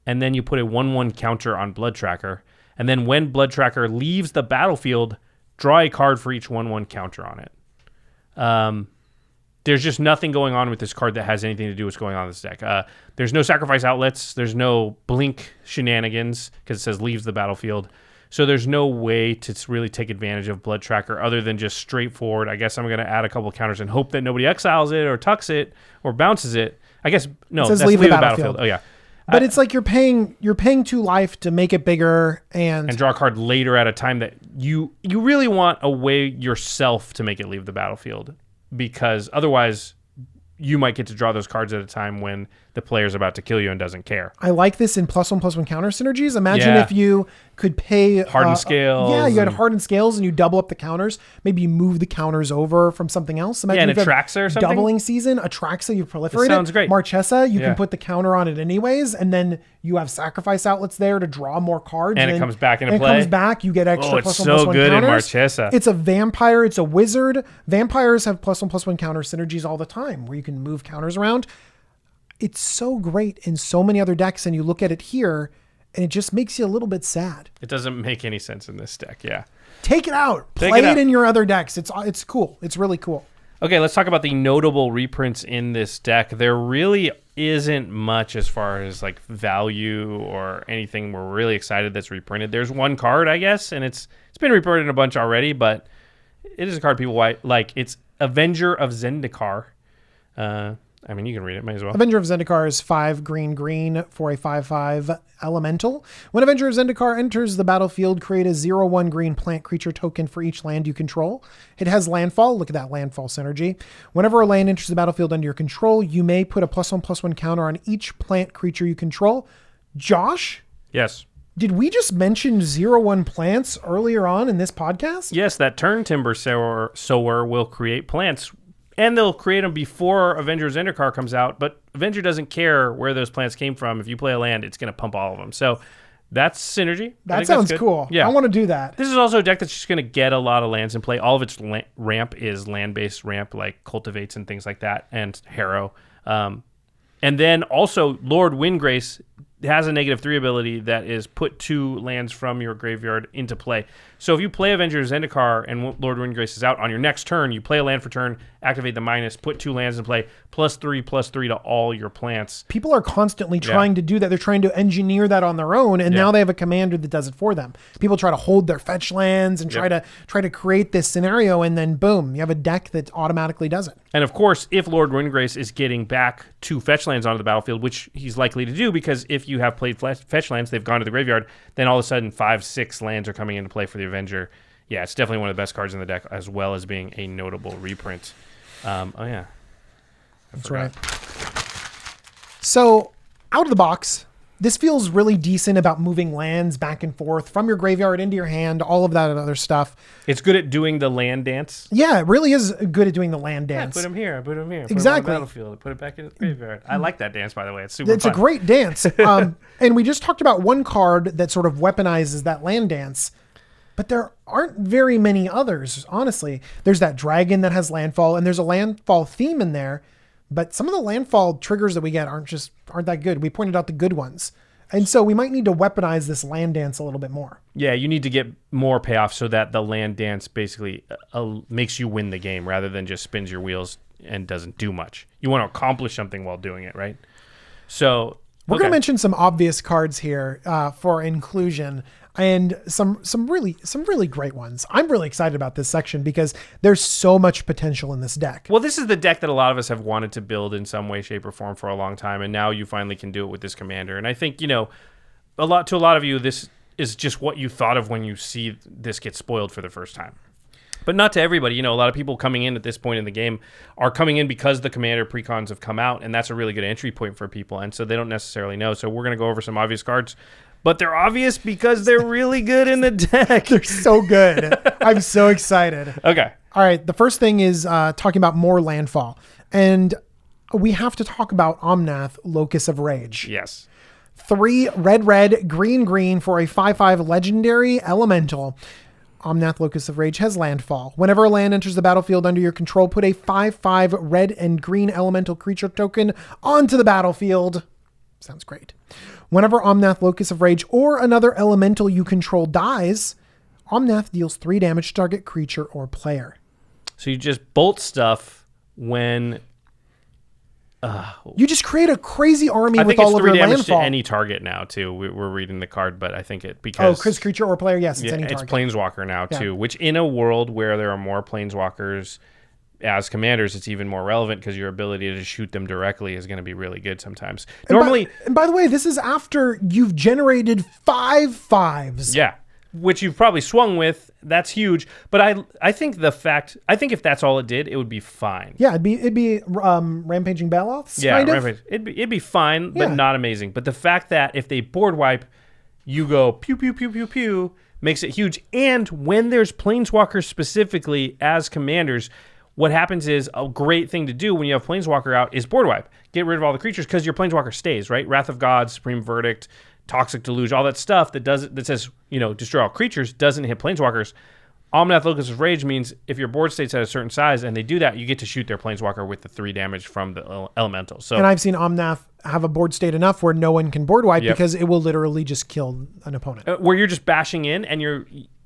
S2: and then you put a 1/1 counter on Blood Tracker. And then when Blood Tracker leaves the battlefield, draw a card for each 1/1 counter on it. There's just nothing going on with this card that has anything to do with what's going on in this deck. There's no sacrifice outlets. There's no blink shenanigans because it says leaves the battlefield. So there's no way to really take advantage of Blood Tracker other than just straightforward. I guess I'm going to add a couple counters and hope that nobody exiles it or tucks it or bounces it. I guess, no,
S3: It says
S2: that's
S3: leave the battlefield.
S2: Oh, yeah.
S3: But it's like you're paying 2 life to make it bigger and
S2: draw a card later at a time that you really want a way yourself to make it leave the battlefield, because otherwise you might get to draw those cards at a time when the player's about to kill you and doesn't care.
S3: I like this in +1/+1 counter synergies. Imagine
S2: Yeah.
S3: if you could pay
S2: Hardened scales.
S3: Yeah, you had
S2: and-
S3: hardened scales and you double up the counters. Maybe you move the counters over from something else. Imagine
S2: Yeah, and
S3: if you have
S2: Atraxa or something?
S3: Doubling season, Atraxa, you proliferate
S2: That sounds
S3: it.
S2: great.
S3: Marchesa, you
S2: Yeah.
S3: can put the counter on it anyways, and then you have sacrifice outlets there to draw more cards.
S2: And it
S3: then-
S2: comes back into
S3: and
S2: play?
S3: It comes back, you get extra
S2: Oh, it's
S3: +1/+1
S2: so good in
S3: counters.
S2: Marchesa.
S3: It's a vampire, it's a wizard. Vampires have +1/+1 counter synergies all the time where you can move counters around. It's so great in so many other decks, and you look at it here, and it just makes you a little bit sad.
S2: It doesn't make any sense in this deck, yeah.
S3: Take it out.
S2: Take
S3: Play
S2: it
S3: it
S2: out.
S3: in your other decks. It's cool. It's really cool.
S2: Okay, let's talk about the notable reprints in this deck. There really isn't much as far as like value or anything we're really excited that's reprinted. There's one card, I guess, and it's been reprinted a bunch already, but it is a card people like. It's Avenger of Zendikar. I mean, you can read it, might as well.
S3: Avenger of Zendikar is 5 green for a 5/5 elemental. When Avenger of Zendikar enters the battlefield, create a 0/1 green plant creature token for each land you control. It has landfall. Look at that landfall synergy. Whenever a land enters the battlefield under your control, you may put a +1/+1 counter on each plant creature you control. Josh,
S2: Yes.
S3: did we just mention 0/1 plants earlier on in this podcast?
S2: Yes, that turn timber sower will create plants, and they'll create them before Avenger of Zendikar comes out, but Avenger doesn't care where those plants came from. If you play a land, it's going to pump all of them. So that's synergy. I think
S3: That
S2: that's
S3: sounds
S2: good.
S3: cool.
S2: Yeah.
S3: I want to do that.
S2: This is also a deck that's just going to get a lot of lands in play. All of its ramp is land-based ramp, like cultivates and things like that, and Harrow. And then also Lord Windgrace has a -3 ability that is put 2 lands from your graveyard into play. So if you play Avenger of Zendikar and Lord Windgrace is out, on your next turn, you play a land for turn, activate the minus, put 2 lands in play, +3/+3 to all your plants.
S3: People are constantly trying to do that. They're trying to engineer that on their own, and now they have a commander that does it for them. People try to hold their fetch lands and try to create this scenario, and then boom, you have a deck that automatically does it.
S2: And of course, if Lord Windgrace is getting back 2 fetch lands onto the battlefield, which he's likely to do, because if you have played fetch lands, they've gone to the graveyard, then all of a sudden 5-6 lands are coming into play for the Avenger. Yeah, it's definitely one of the best cards in the deck, as well as being a notable reprint. Oh yeah,
S3: That's right. So out of the box, this feels really decent about moving lands back and forth from your graveyard into your hand, all of that other stuff.
S2: It's good at doing the land dance.
S3: Yeah, it really is good at doing the land
S2: Yeah,
S3: dance.
S2: put him here, put him here.
S3: Exactly.
S2: Put him on the battlefield, put it back in the graveyard. I like that dance, by the way. It's super
S3: It's
S2: fun.
S3: a great dance. And we just talked about one card that sort of weaponizes that land dance, but there aren't very many others, honestly. There's that dragon that has landfall, and there's a landfall theme in there, but some of the landfall triggers that we get aren't that good. We pointed out the good ones. And so we might need to weaponize this land dance a little bit more.
S2: Yeah, you need to get more payoff so that the land dance basically makes you win the game rather than just spins your wheels and doesn't do much. You want to accomplish something while doing it, right? So
S3: we're going to mention some obvious cards here for inclusion, and some really great ones. I'm really excited about this section because there's so much potential in this deck.
S2: Well, this is the deck that a lot of us have wanted to build in some way, shape, or form for a long time, and now you finally can do it with this commander. And I think, a lot of you, this is just what you thought of when you see this get spoiled for the first time. But not to everybody. A lot of people coming in at this point in the game are coming in because the commander precons have come out, and that's a really good entry point for people, and so they don't necessarily know. So we're going to go over some obvious cards, but they're obvious because they're really good in the deck.
S3: They're so good. I'm so excited.
S2: Okay. All
S3: right. The first thing is talking about more landfall, and we have to talk about Omnath, Locus of Rage.
S2: Yes.
S3: 3 red, green for a 5/5 legendary elemental. Omnath, Locus of Rage has landfall. Whenever a land enters the battlefield under your control, put a 5/5 red and green elemental creature token onto the battlefield. Sounds great. Whenever Omnath, Locus of Rage, or another elemental you control dies, Omnath deals 3 damage to target creature or player.
S2: So you just bolt stuff when...
S3: you just create a crazy army with
S2: I
S3: all of
S2: think it's 3
S3: your
S2: damage
S3: landfall.
S2: to any target now, too. We're reading the card, but I think because...
S3: Chris, creature or player, yes, it's any target.
S2: It's Planeswalker now, too, which in a world where there are more Planeswalkers as commanders, it's even more relevant because your ability to shoot them directly is going to be really good sometimes. Normally...
S3: And by the way, this is after you've generated 5 5s.
S2: Yeah. Which you've probably swung with. That's huge. But I think if that's all it did, it would be fine.
S3: Yeah, it'd be rampaging Baloths.
S2: Yeah,
S3: kind of.
S2: rampage. It'd be fine, but not amazing. But the fact that if they board wipe, you go pew pew pew pew pew makes it huge. And when there's Planeswalkers specifically as commanders, what happens is a great thing to do when you have Planeswalker out is board wipe. Get rid of all the creatures because your Planeswalker stays, right? Wrath of God, Supreme Verdict, Toxic Deluge, all that stuff that says, destroy all creatures doesn't hit Planeswalkers. Omnath, Locus of Rage means if your board state's at a certain size and they do that, you get to shoot their Planeswalker with the 3 damage from the elemental. So,
S3: and I've seen Omnath have a board state enough where no one can board wipe because it will literally just kill an opponent.
S2: Where you're just bashing in and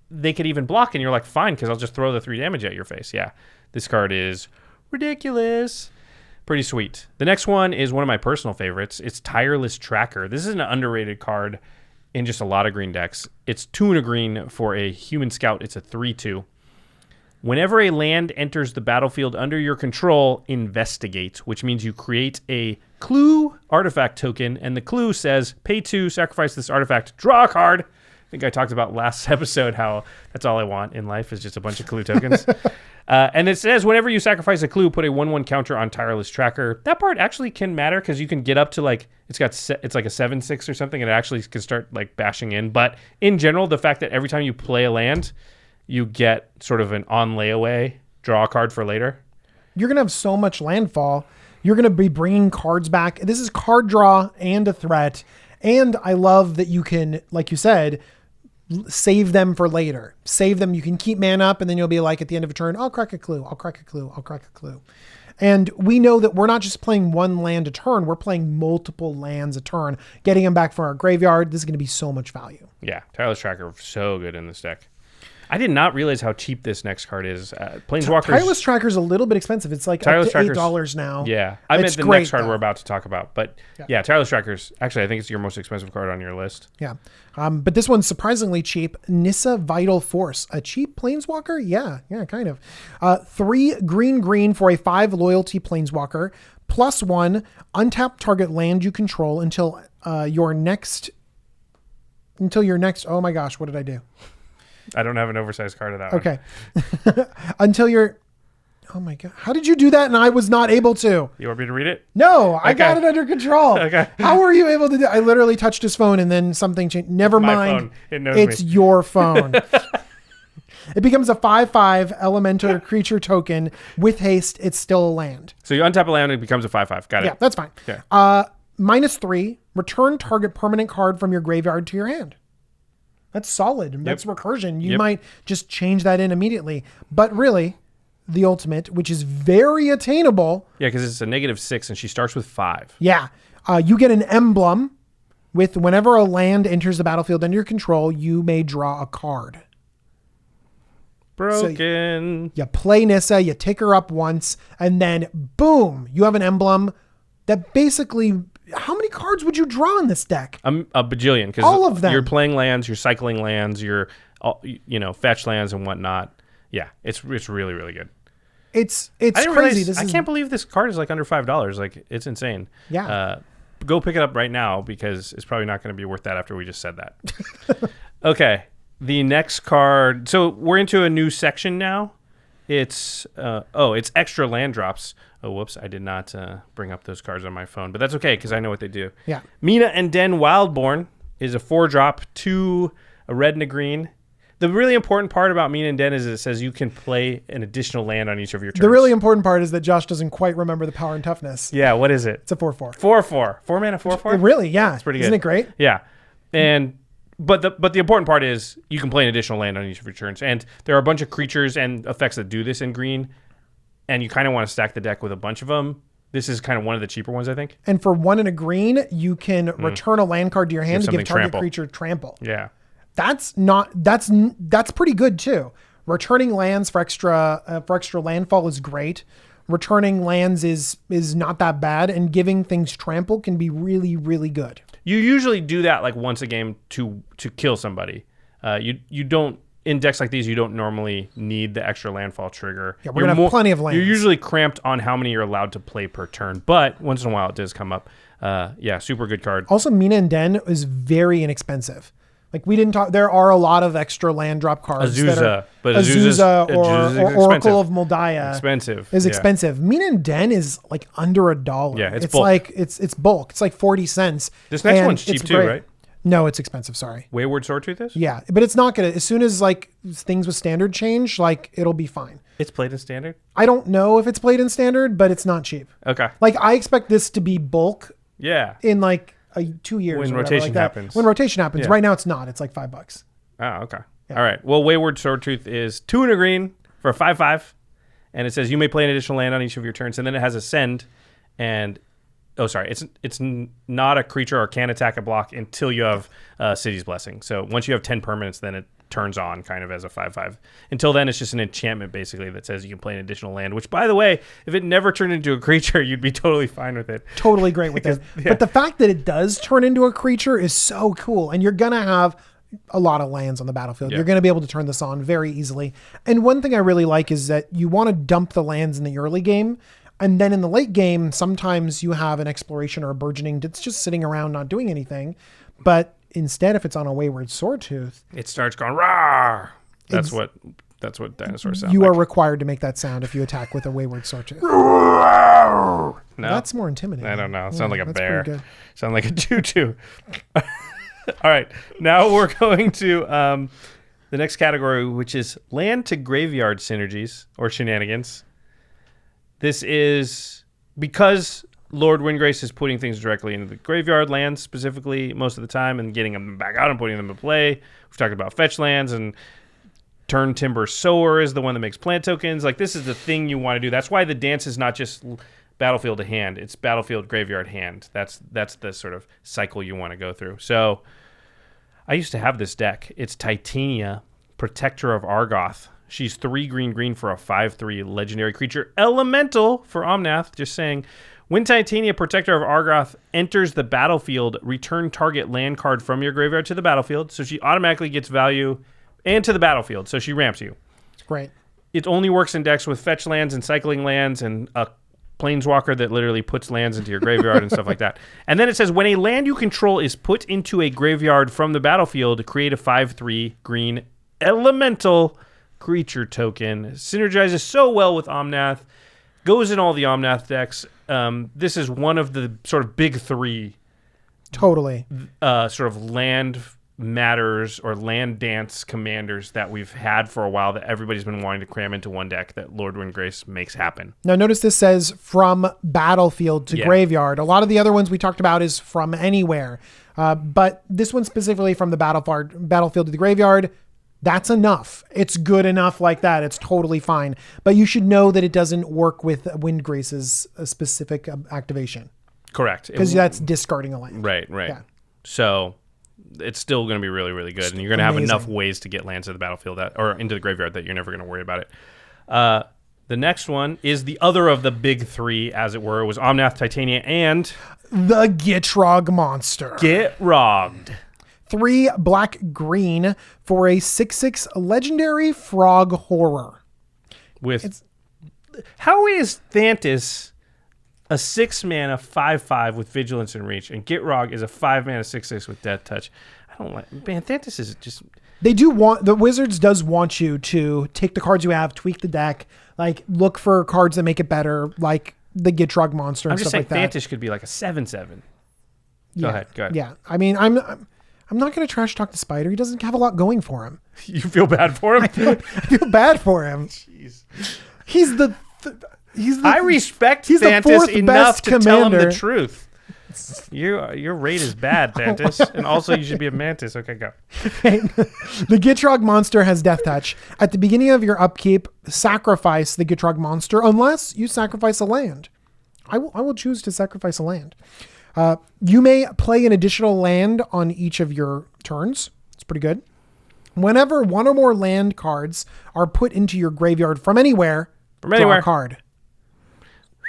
S2: they could even block and you're like, fine, because I'll just throw the 3 damage at your face. Yeah, this card is ridiculous. Pretty sweet. The next one is one of my personal favorites. It's Tireless Tracker. This is an underrated card in just a lot of green decks. It's 2 and a green for a human scout. It's a 3/2. Whenever a land enters the battlefield under your control, investigate, which means you create a clue artifact token, and the clue says, pay 2, sacrifice this artifact, draw a card. I think I talked about last episode how that's all I want in life is just a bunch of clue tokens. And it says, whenever you sacrifice a clue, put a 1/1 counter on Tireless Tracker. That part actually can matter because you can get up to it's like a 7/6 or something, and it actually can start bashing in. But in general, the fact that every time you play a land, you get sort of an on layaway, draw a card for later.
S3: You're going to have so much landfall. You're going to be bringing cards back. This is card draw and a threat. And I love that you can, like you said, save them for later. Save them. You can keep mana up, and then you'll be like at the end of a turn, I'll crack a clue. I'll crack a clue. I'll crack a clue. And we know that we're not just playing one land a turn. We're playing multiple lands a turn, getting them back from our graveyard. This is going to be so much value.
S2: Yeah. Tireless Tracker, so good in this deck. I did not realize how cheap this next card is. Planeswalkers.
S3: Tireless Tracker's a little bit expensive. It's like up to $8 now.
S2: Yeah. I meant the next card we're about to talk about. But yeah, Tireless Tracker's, actually, I think it's your most expensive card on your list.
S3: Yeah. But this one's surprisingly cheap. Nissa Vital Force. A cheap Planeswalker? Yeah, kind of. 3 green for a 5 loyalty Planeswalker. +1, untap target land you control until your next... Oh my gosh, what did I do?
S2: I don't have an oversized card of that one.
S3: Okay. Until you're... Oh my God. How did you do that and I was not able to?
S2: You want me to read it?
S3: No, I got it under control.
S2: Okay.
S3: How were you able to do I literally touched his phone and then something changed. Never mind.
S2: Phone. It knows
S3: it's
S2: me.
S3: your phone. It becomes a 5/5 elemental creature token with haste. It's still a land.
S2: So you untap a land and it becomes a 5/5. Got it.
S3: Yeah, that's fine.
S2: Okay.
S3: -3, return target permanent card from your graveyard to your hand. That's solid. That's recursion. You might just change that in immediately. But really, the ultimate, which is very attainable.
S2: Yeah, because it's a -6 and she starts with 5.
S3: Yeah. You get an emblem with whenever a land enters the battlefield under your control, you may draw a card.
S2: Broken.
S3: You play Nissa, you tick her up once, and then boom, you have an emblem that basically, how many cards would you draw in this deck?
S2: A bajillion. Because
S3: all of them.
S2: You're playing lands, you're cycling lands, you're fetch lands and whatnot. Yeah, it's really, really good.
S3: It's
S2: crazy. I can't believe this card is like under $5. Like, it's insane.
S3: Yeah.
S2: Go pick it up right now because it's probably not going to be worth that after we just said that. Okay. The next card. So we're into a new section now. It's extra land drops. Oh, whoops. I did not bring up those cards on my phone, but that's okay because I know what they do.
S3: Yeah.
S2: Mina N Wildborn is a 4-drop, 2, a red and a green. The really important part about Mina N is it says you can play an additional land on each of your turns.
S3: The really important part is that Josh doesn't quite remember the power and toughness.
S2: Yeah, what is it?
S3: It's a 4/4.
S2: 4/4. 4-mana 4/4?
S3: Really, yeah.
S2: That's pretty good.
S3: Isn't it great?
S2: Yeah. But the important part is you can play an additional land on each of your turns. And there are a bunch of creatures and effects that do this in green. And you kind of want to stack the deck with a bunch of them. This is kind of one of the cheaper ones, I think.
S3: And for 1 and a green, you can return a land card to your hand to give target creature trample.
S2: Yeah.
S3: That's pretty good too. Returning lands for extra landfall is great. Returning lands is not that bad, and giving things trample can be really, really good.
S2: You usually do that like once a game to kill somebody. You don't, in decks like these, you don't normally need the extra landfall trigger.
S3: Yeah, we're gonna have plenty of lands.
S2: You're usually cramped on how many you're allowed to play per turn, but once in a while it does come up. Yeah, super good card.
S3: Also, Mina N is very inexpensive. Like, we didn't talk, there are a lot of extra land drop cards.
S2: Azusa, but
S3: Azusa or Oracle of
S2: expensive.
S3: Moldiah is expensive. Mina N is like under $1.
S2: Yeah, it's
S3: bulk. Like it's bulk. It's like 40 cents.
S2: This next one's cheap too, right?
S3: No, it's expensive. Sorry.
S2: Wayward Swordtooth is?
S3: Yeah, but it's not gonna. As soon as like things with standard change, like it'll be fine.
S2: It's played in standard?
S3: I don't know if it's played in standard, but it's not cheap.
S2: Okay.
S3: Like, I expect this to be bulk.
S2: Yeah.
S3: In like 2 years
S2: when
S3: or
S2: rotation
S3: like
S2: happens.
S3: When rotation happens.
S2: Yeah.
S3: Right now it's not. It's like $5.
S2: Oh, okay.
S3: Yeah.
S2: All right. Well, Wayward Swordtooth is 2 and a green for a 5/5, and it says you may play an additional land on each of your turns, and then it has a send, and it's not a creature or can attack a block until you have City's Blessing. So once you have 10 permanents, then it turns on kind of as a 5/5. Until then, it's just an enchantment basically that says you can play an additional land, which, by the way, if it never turned into a creature, you'd be totally fine with it.
S3: Totally great with it. Yeah. But the fact that it does turn into a creature is so cool. And you're going to have a lot of lands on the battlefield. Yeah. You're going to be able to turn this on very easily. And one thing I really like is that you want to dump the lands in the early game. And then in the late game, sometimes you have an exploration or a burgeoning that's just sitting around not doing anything. But instead, if it's on a Wayward Swordtooth,
S2: it starts going rawr. That's what dinosaurs sound.
S3: You
S2: like.
S3: are required to make that sound if you attack with a Wayward Swordtooth.
S2: No,
S3: that's more intimidating.
S2: I don't know. It sounds like a bear. Sound like a tutu. All right, now we're going to the next category, which is land to graveyard synergies or shenanigans. This is because Lord Windgrace is putting things directly into the graveyard lands specifically most of the time and getting them back out and putting them in play. We've talked about fetch lands, and Turn Timber Sower is the one that makes plant tokens. Like, this is the thing you want to do. That's why the dance is not just battlefield to hand. It's battlefield, graveyard, hand. That's the sort of cycle you want to go through. So I used to have this deck. It's Titania, Protector of Argoth. She's 3 green for a 5/3 legendary creature. Elemental for Omnath, just saying. When Titania, Protector of Argoth, enters the battlefield, return target land card from your graveyard to the battlefield. So she automatically gets value and to the battlefield. So she ramps you.
S3: It's great.
S2: It only works in decks with fetch lands and cycling lands and a planeswalker that literally puts lands into your graveyard and stuff like that. And then it says, when a land you control is put into a graveyard from the battlefield, create a 5/3 green elemental creature token. Synergizes so well with Omnath. Goes in all the Omnath decks. This is one of the sort of big 3
S3: totally
S2: sort of land matters or land dance commanders that we've had for a while that everybody's been wanting to cram into one deck that Lord Windgrace makes happen.
S3: Now notice this says from battlefield to graveyard. A lot of the other ones we talked about is from anywhere. But this one specifically from the battlefield to the graveyard, that's enough. It's good enough like that. It's totally fine. But you should know that it doesn't work with Windgrace's specific activation.
S2: Correct.
S3: Because that's discarding a land.
S2: Right.
S3: Yeah.
S2: So it's still going to be really, really good. And you're going to have
S3: Amazing.
S2: enough ways to get lands to the battlefield or into the graveyard that you're never going to worry about it. The next one is the other of the big three, as it were. It was Omnath, Titania, and
S3: The Gitrog monster.
S2: Get Rogged.
S3: 3 black-green for a 6/6 legendary frog horror.
S2: How is Thantis a 6-mana 5/5 with Vigilance and Reach, and Gitrog is a 5-mana 6/6 with Death Touch? I don't like. Man, Thantis is just.
S3: They do want, the Wizards does want you to take the cards you have, tweak the deck, like look for cards that make it better, like the Gitrog monster and
S2: I'm just
S3: stuff
S2: saying
S3: like that.
S2: Thantis could be like a 7/7.
S3: Yeah.
S2: Go ahead.
S3: Yeah, I mean, I'm not going to trash talk the Spider. He doesn't have a lot going for him.
S2: You feel bad for him?
S3: I feel bad for him.
S2: Jeez.
S3: I
S2: respect
S3: he's the
S2: Thantis
S3: fourth
S2: enough
S3: best
S2: to tell him the
S3: commander.
S2: truth. Your rate is bad, Thantis, and also you should be a Mantis. Okay, go.
S3: The Gitrog monster has Death Touch. At the beginning of your upkeep, sacrifice the Gitrog monster unless you sacrifice a land. I will choose to sacrifice a land. You may play an additional land on each of your turns. It's pretty good. Whenever one or more land cards are put into your graveyard from anywhere, draw a card.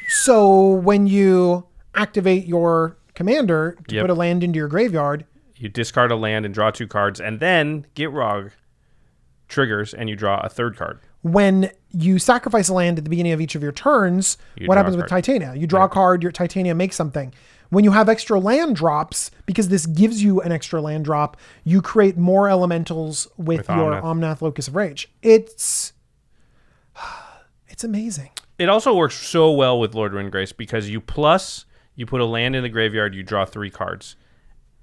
S3: So when you activate your commander to put a land into your graveyard,
S2: you discard a land and draw 2 cards, and then Gitrog triggers and you draw a 3rd card.
S3: When you sacrifice a land at the beginning of each of your turns, what happens with Titania? You draw a card, your Titania makes something. When you have extra land drops, because this gives you an extra land drop, you create more elementals with your Omnath Locus of Rage. It's amazing.
S2: It also works so well with Lord Windgrace because you put a land in the graveyard, you draw 3 cards.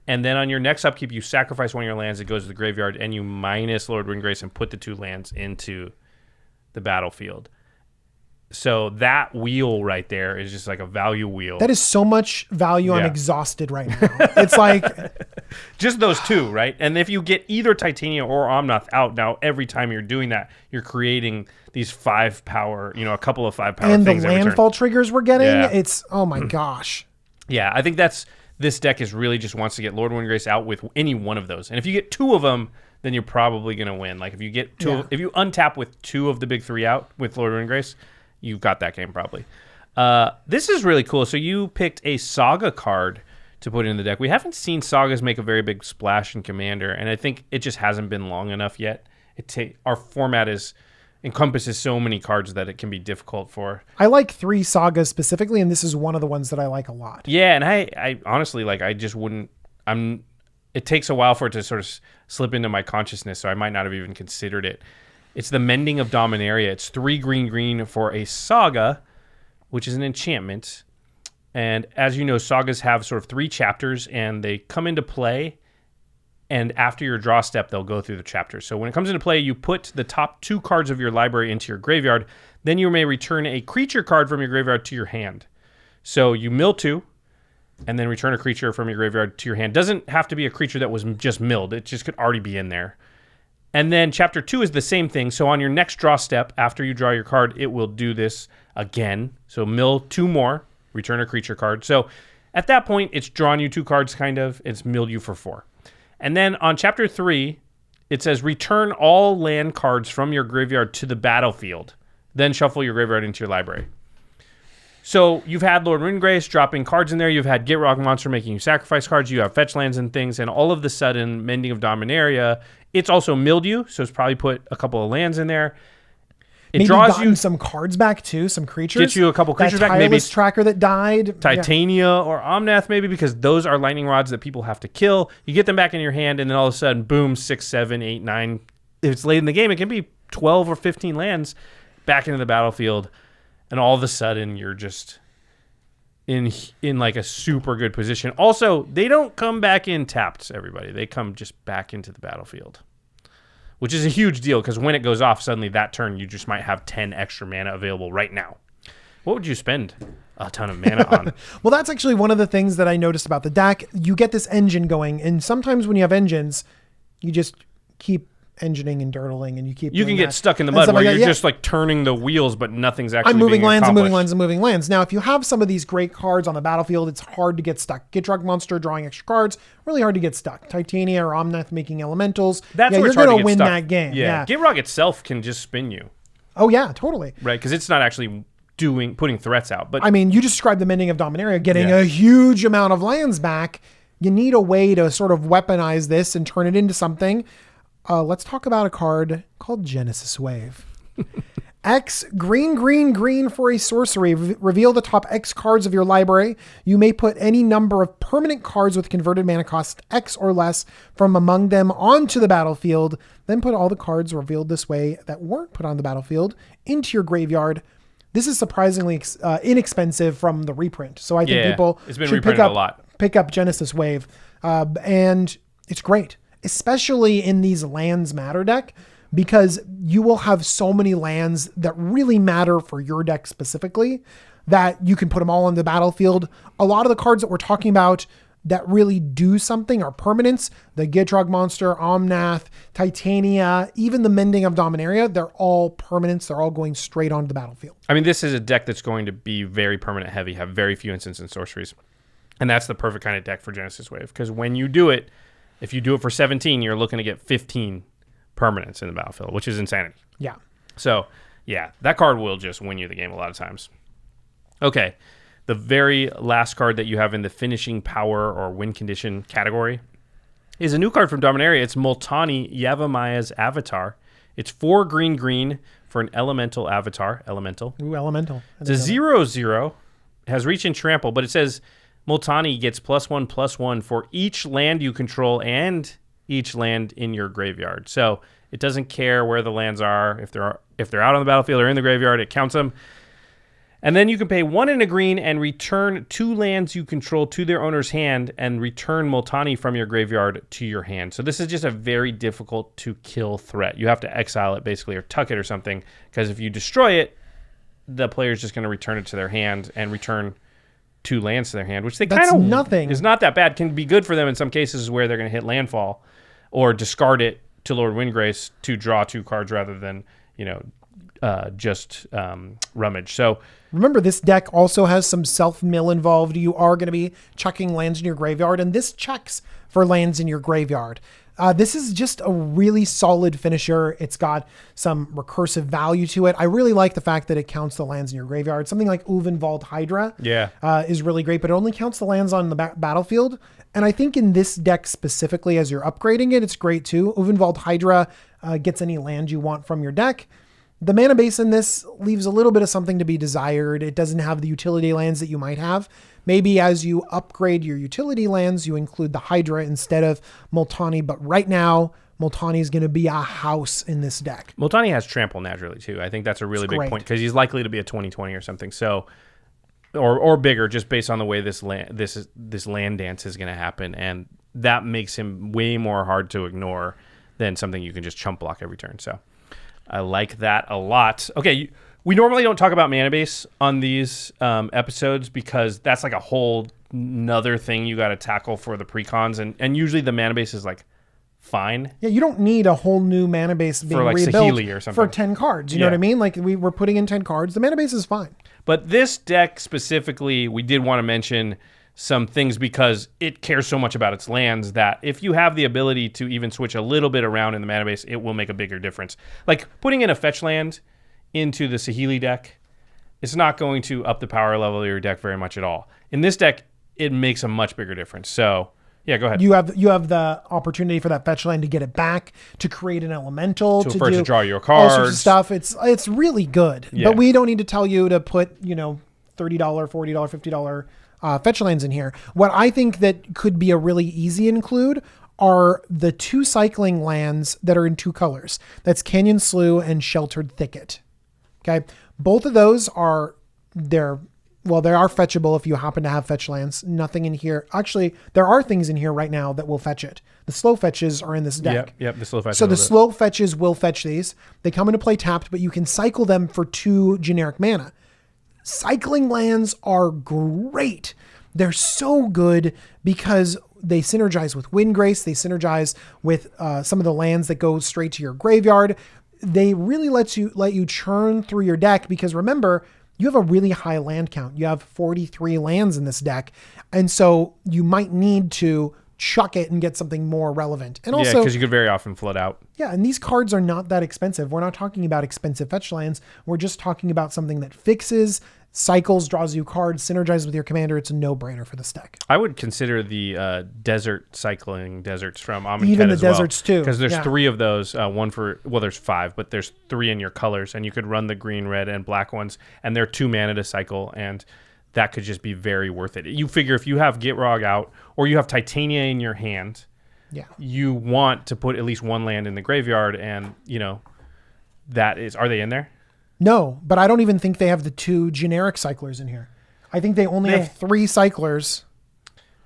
S2: And then on your next upkeep, you sacrifice one of your lands, it goes to the graveyard, and you minus Lord Windgrace and put the 2 lands into the battlefield. So that wheel right there is just like a value wheel.
S3: That is so much value. I'm exhausted right now. It's like
S2: just those 2, right? And if you get either Titania or Omnath out now, every time you're doing that, you're creating these 5 power, a couple of 5 power
S3: and
S2: things.
S3: And the landfall triggers we're getting, it's, oh my
S2: Mm-hmm.
S3: gosh.
S2: Yeah, I think this deck is really just wants to get Lord Windgrace out with any one of those. And if you get 2 of them, then you're probably going to win. Like if you get 2, if you untap with 2 of the big 3 out with Lord Windgrace, you've got that game probably. This is really cool. So you picked a Saga card to put in the deck. We haven't seen Sagas make a very big splash in Commander, and I think it just hasn't been long enough yet. Our format encompasses so many cards that it can be difficult for.
S3: I like 3 Sagas specifically, and this is one of the ones that I like a lot.
S2: Yeah, and I honestly, I just wouldn't... It takes a while for it to sort of slip into my consciousness, so I might not have even considered it. It's the Mending of Da Mineira. It's 3 green for a Saga, which is an enchantment. And as you know, Sagas have sort of 3 chapters, and they come into play, and after your draw step, they'll go through the chapters. So when it comes into play, you put the top 2 cards of your library into your graveyard. Then you may return a creature card from your graveyard to your hand. So you mill 2, and then return a creature from your graveyard to your hand. Doesn't have to be a creature that was just milled. It just could already be in there. And then chapter 2 is the same thing. So on your next draw step, after you draw your card, it will do this again. So mill 2 more, return a creature card. So at that point, it's drawn you 2 cards, kind of. It's milled you for 4. And then on chapter 3, it says return all land cards from your graveyard to the battlefield. Then shuffle your graveyard into your library. So you've had Lord Windgrace dropping cards in there. You've had Gitrog Monster making you sacrifice cards. You have fetch lands and things. And all of the sudden, Mending of Da Mineira, it's also milled you. So it's probably put a couple of lands in there. It
S3: maybe
S2: draws
S3: gotten
S2: you
S3: some cards back too, some creatures.
S2: Get you a couple creatures
S3: that
S2: back. Maybe
S3: Tireless Tracker that died.
S2: Titania or Omnath maybe, because those are lightning rods that people have to kill. You get them back in your hand, and then all of a sudden, boom, 6, 7, 8, 9. If it's late in the game, it can be 12 or 15 lands back into the battlefield, and all of a sudden you're just in like a super good position. Also, they don't come back in tapped, everybody. They come just back into the battlefield, which is a huge deal because when it goes off, suddenly that turn you just might have 10 extra mana available right now. What would you spend a ton of mana on?
S3: Well, that's actually one of the things that I noticed about the deck. You get this engine going, and sometimes when you have engines, you just keep engineering and dirtling, and you keep
S2: You can
S3: doing
S2: get
S3: that.
S2: stuck in the
S3: And
S2: mud
S3: stuff
S2: where
S3: like
S2: you're
S3: that.
S2: just like turning the wheels, but nothing's actually
S3: I'm moving
S2: being
S3: lands and moving
S2: accomplished.
S3: lands and moving lands. Now, if you have some of these great cards on the battlefield, it's hard to get stuck. Gitrog Monster drawing extra cards, really hard to get stuck. Titania or Omnath making elementals.
S2: That's
S3: yeah,
S2: where
S3: you're
S2: it's hard to
S3: gonna
S2: get
S3: win
S2: stuck.
S3: that game. Yeah.
S2: Gitrog itself can just spin you,
S3: Oh yeah, totally.
S2: right? Because it's not actually putting threats out. But
S3: I mean, you just described the Mending of Da Mineira, getting
S2: Yeah.
S3: a huge amount of lands back. You need a way to sort of weaponize this and turn it into something. Let's talk about a card called Genesis Wave. X, green for a sorcery. Reveal the top X cards of your library. You may put any number of permanent cards with converted mana cost X or less from among them onto the battlefield. Then put all the cards revealed this way that weren't put on the battlefield into your graveyard. This is surprisingly inexpensive from the reprint. So I think people
S2: it's been
S3: should
S2: reprinted a lot.
S3: pick up Genesis Wave. And it's great, especially in these lands matter deck, because you will have so many lands that really matter for your deck specifically that you can put them all on the battlefield. A lot of the cards that we're talking about that really do something are permanents. The Gitrog Monster, Omnath, Titania, even the Mending of Da Mineira, they're all permanents. They're all going straight onto the battlefield.
S2: I mean, this is a deck that's going to be very permanent heavy, have very few instants and sorceries. And that's the perfect kind of deck for Genesis Wave. Because when you do it, if you do it for 17, you're looking to get 15 permanents in the battlefield, which is insanity.
S3: Yeah.
S2: So, yeah, that card will just win you the game a lot of times. Okay, the very last card that you have in the finishing power or win condition category is a new card from Da Mineira. It's Multani Yavamaya's Avatar. It's 4 green for an elemental avatar. Elemental.
S3: Ooh, elemental.
S2: It's a 0/0. Has reach and trample, but it says Multani gets +1/+1 for each land you control and each land in your graveyard. So it doesn't care where the lands are. If they're out on the battlefield or in the graveyard, it counts them. And then you can pay 1 and a green and return 2 lands you control to their owner's hand and return Multani from your graveyard to your hand. So this is just a very difficult to kill threat. You have to exile it basically or tuck it or something, because if you destroy it, the player's just going to return it to their hand and return 2 lands to their hand, which they kind of
S3: nothing.
S2: is not that bad. Can be good for them in some cases where they're going to hit landfall or discard it to Lord Windgrace to draw 2 cards rather than, just rummage. So
S3: remember, this deck also has some self-mill involved. You are going to be chucking lands in your graveyard, and this checks for lands in your graveyard. This is just a really solid finisher. It's got some recursive value to it. I really like the fact that it counts the lands in your graveyard. Something like Uvenvald Hydra is really great, but it only counts the lands on the battlefield. And I think in this deck specifically, as you're upgrading it, it's great too. Uvenvald Hydra gets any land you want from your deck. The mana base in this leaves a little bit of something to be desired. It doesn't have the utility lands that you might have. Maybe as you upgrade your utility lands, you include the Hydra instead of Multani. But right now, Multani is going to be a house in this deck.
S2: Multani has trample naturally too. I think that's a really big point because he's likely to be a 20/20 or something. So, or bigger, just based on the way this land dance is going to happen, and that makes him way more hard to ignore than something you can just chump block every turn. So, I like that a lot. Okay. We normally don't talk about mana base on these episodes because that's like a whole nother thing you got to tackle for the precons, and usually the mana base is like fine.
S3: Yeah, you don't need a whole new mana base being
S2: for like
S3: rebuilt
S2: Saheeli or something
S3: for 10 cards. You know what I mean? Like we're putting in 10 cards. The mana base is fine.
S2: But this deck specifically, we did want to mention some things because it cares so much about its lands that if you have the ability to even switch a little bit around in the mana base, it will make a bigger difference. Like putting in a fetch land into the Saheeli deck, it's not going to up the power level of your deck very much at all. In this deck, it makes a much bigger difference. So, yeah, go ahead.
S3: You have the opportunity for that fetch land to get it back, to create an elemental,
S2: to draw your
S3: all sorts of
S2: cards.
S3: stuff. It's really good.
S2: Yeah.
S3: But we don't need to tell you to put, $30, $40, $50 fetch lands in here. What I think that could be a really easy include are the 2 cycling lands that are in 2 colors. That's Canyon Slough and Sheltered Thicket. Okay, both of those are they are fetchable if you happen to have fetch lands. Nothing in here. Actually, there are things in here right now that will fetch it. The slow fetches are in this deck.
S2: Yep, the slow fetches.
S3: So the slow fetches will fetch these. They come into play tapped, but you can cycle them for 2 generic mana. Cycling lands are great They're so good because they synergize with Windgrace. They synergize with some of the lands that go straight to your graveyard. They really let you churn through your deck because remember, you have a really high land count. You have 43 lands in this deck. And so you might need to chuck it and get something more relevant. And also,
S2: because you could very often flood out.
S3: Yeah, and these cards are not that expensive. We're not talking about expensive fetch lands. We're just talking about something that fixes, cycles, draws you cards, synergizes with your commander. It's a no-brainer for this deck.
S2: I would consider the desert cycling deserts from Omnath
S3: Even the
S2: as well,
S3: deserts too.
S2: because there's 3 of those. One for there's 5, but there's 3 in your colors, and you could run the green, red, and black ones, and they're 2 mana to cycle, and that could just be very worth it. You figure if you have Gitrog out or you have Titania in your hand, you want to put at least 1 land in the graveyard, and that is. Are they in there?
S3: No, but I don't even think they have the 2 generic cyclers in here. I think they only have 3 cyclers.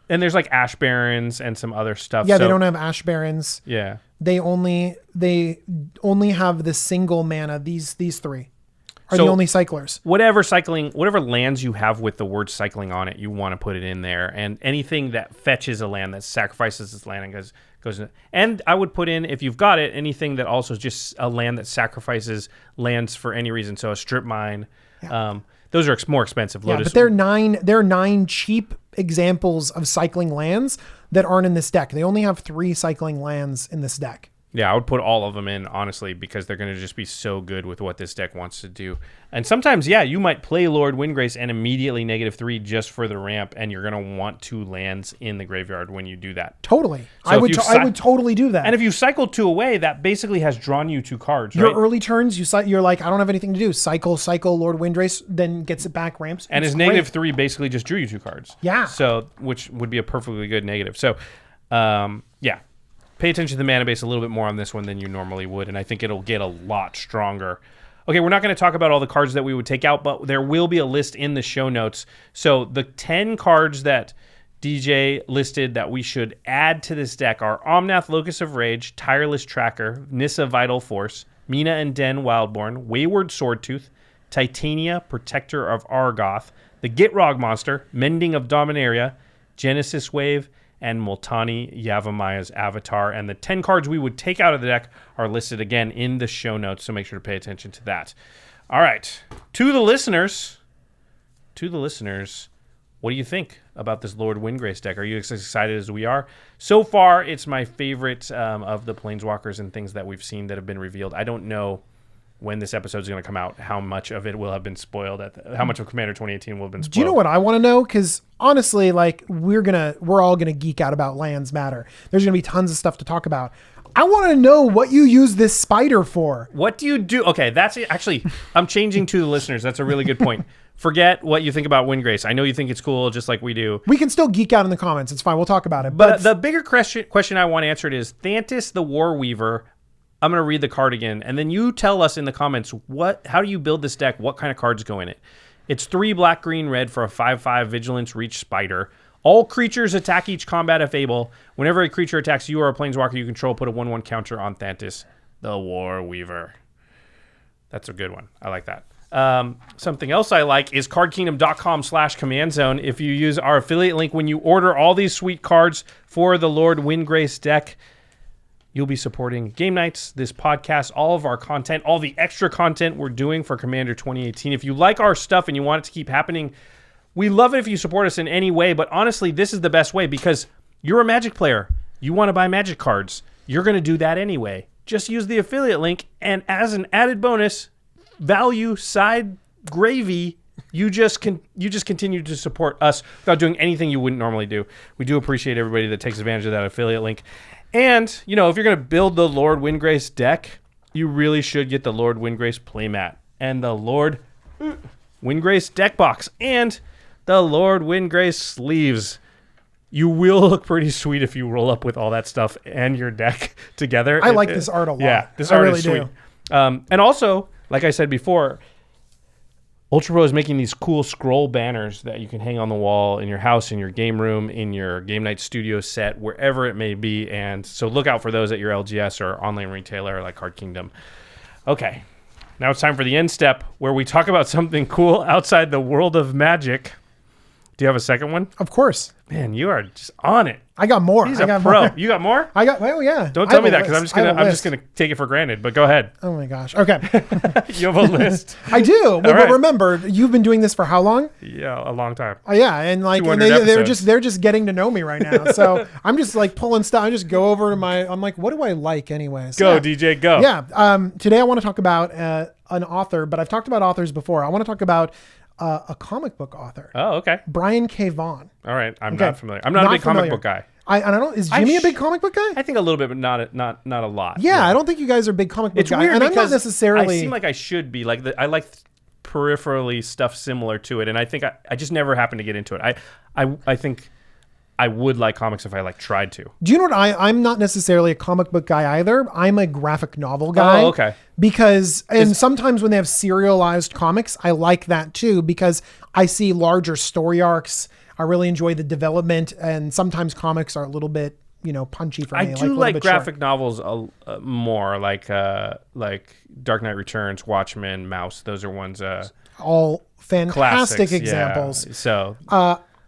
S2: And there's like Ash Barons and some other stuff.
S3: Yeah, they don't have Ash Barons.
S2: Yeah.
S3: They only have the single mana. These 3 are the only cyclers.
S2: Whatever lands you have with the word cycling on it, you want to put it in there. And anything that fetches a land, that sacrifices this land and goes in. And I would put in, if you've got it, anything that also is just a land that sacrifices lands for any reason. So a strip mine. Yeah. Those are more expensive.
S3: Yeah, but they're 9 cheap examples of cycling lands that aren't in this deck. They only have 3 cycling lands in this deck.
S2: Yeah, I would put all of them in, honestly, because they're going to just be so good with what this deck wants to do. And sometimes, you might play Lord Windgrace and immediately -3 just for the ramp, and you're going to want 2 lands in the graveyard when you do that.
S3: Totally.
S2: So
S3: I would totally do that.
S2: And if you cycle 2 away, that basically has drawn you 2 cards,
S3: Your
S2: right?
S3: early turns, you're like, I don't have anything to do. Cycle, Lord Windgrace, then gets it back, ramps.
S2: And his -3 basically just drew you 2 cards.
S3: Yeah.
S2: So, which would be a perfectly good negative. So, pay attention to the mana base a little bit more on this one than you normally would, and I think it'll get a lot stronger. Okay, we're not going to talk about all the cards that we would take out, but there will be a list in the show notes. So the 10 cards that DJ listed that we should add to this deck are Omnath, Locus of Rage, Tireless Tracker, Nissa, Vital Force, Mina N, Wildborn, Wayward Swordtooth, Titania, Protector of Argoth, the Gitrog monster, Mending of Da Mineira, Genesis Wave, and Multani Yavamaya's Avatar. And the 10 cards we would take out of the deck are listed again in the show notes, so make sure to pay attention to that. All right. To the listeners, what do you think about this Lord Windgrace deck? Are you as excited as we are? So far, it's my favorite of the Planeswalkers and things that we've seen that have been revealed. I don't know when this episode is going to come out, how much of it will have been spoiled, how much of Commander 2018 will have been spoiled.
S3: Do you know what I want to know? Because honestly, like we're all gonna geek out about Lands Matter. There's gonna be tons of stuff to talk about. I want to know what you use this spider for.
S2: What do you do? Okay, that's it. Actually, I'm changing to the listeners. That's a really good point. Forget what you think about Windgrace. I know you think it's cool, just like we do.
S3: We can still geek out in the comments. It's fine. We'll talk about it.
S2: But the bigger question I want answered is Thantis the War Weaver. I'm going to read the card again, and then you tell us in the comments how do you build this deck? What kind of cards go in it? It's 3 black, green, red for a 5/5 Vigilance Reach Spider. All creatures attack each combat if able. Whenever a creature attacks you or a planeswalker you control, put a 1/1 counter on Thantis the War Weaver. That's a good one. I like that. Something else I like is cardkingdom.com/commandzone. If you use our affiliate link when you order all these sweet cards for the Lord Windgrace deck, you'll be supporting game nights, this podcast, all of our content, all the extra content we're doing for Commander 2018. If you like our stuff and you want it to keep happening, we love it if you support us in any way. But honestly, this is the best way because you're a Magic player. You want to buy Magic cards. You're going to do that anyway. Just use the affiliate link. And as an added bonus, value side gravy, you just continue to support us without doing anything you wouldn't normally do. We do appreciate everybody that takes advantage of that affiliate link. And, if you're going to build the Lord Windgrace deck, you really should get the Lord Windgrace playmat and the Lord Windgrace deck box and the Lord Windgrace sleeves. You will look pretty sweet if you roll up with all that stuff and your deck together.
S3: I like this art a lot.
S2: Yeah, this art
S3: really
S2: is sweet.
S3: do.
S2: And also, like I said before, Ultra Pro is making these cool scroll banners that you can hang on the wall in your house, in your game room, in your game night studio set, wherever it may be. And so look out for those at your LGS or online retailer like Card Kingdom. Okay, now it's time for the end step where we talk about something cool outside the world of Magic. Do you have a second one?
S3: Of course.
S2: Man, you are just on it.
S3: I got more.
S2: He's
S3: I
S2: a
S3: got
S2: pro.
S3: More.
S2: You got more?
S3: Oh yeah.
S2: Don't tell me that because I'm just gonna take it for granted. But go ahead.
S3: Oh my gosh. Okay.
S2: You have a list.
S3: I do. Well,
S2: right.
S3: but remember, you've been doing this for how long?
S2: Yeah, a long time.
S3: Yeah, and like and
S2: 200
S3: they're just getting to know me right now. So I'm just like pulling stuff. I just go over to I'm like, what do I like anyways?
S2: Go,
S3: yeah.
S2: DJ, go.
S3: Yeah. Today I want to talk about an author, but I've talked about authors before. I want to talk about a comic book author.
S2: Oh, okay.
S3: Brian K. Vaughan.
S2: All right. I'm not familiar. I'm not a big comic book guy.
S3: I don't. Is Jimmy a big comic book guy?
S2: I think a little bit, but not a lot.
S3: Yeah, I don't think you guys are big comic book
S2: It's
S3: guys.
S2: weird
S3: And I'm
S2: because
S3: not necessarily.
S2: I seem like I should be. Like I like peripherally stuff similar to it, and I think I just never happened to get into it. I think I would like comics if I tried to.
S3: Do you know what? I'm not necessarily a comic book guy either. I'm a graphic novel guy.
S2: Oh, okay.
S3: Because sometimes when they have serialized comics, I like that too because I see larger story arcs. I really enjoy the development, and sometimes comics are a little bit, punchy for me.
S2: I do like graphic
S3: short.
S2: novels more, like Dark Knight Returns, Watchmen, Mouse. Those are ones.
S3: All fantastic
S2: classics,
S3: examples.
S2: Yeah. So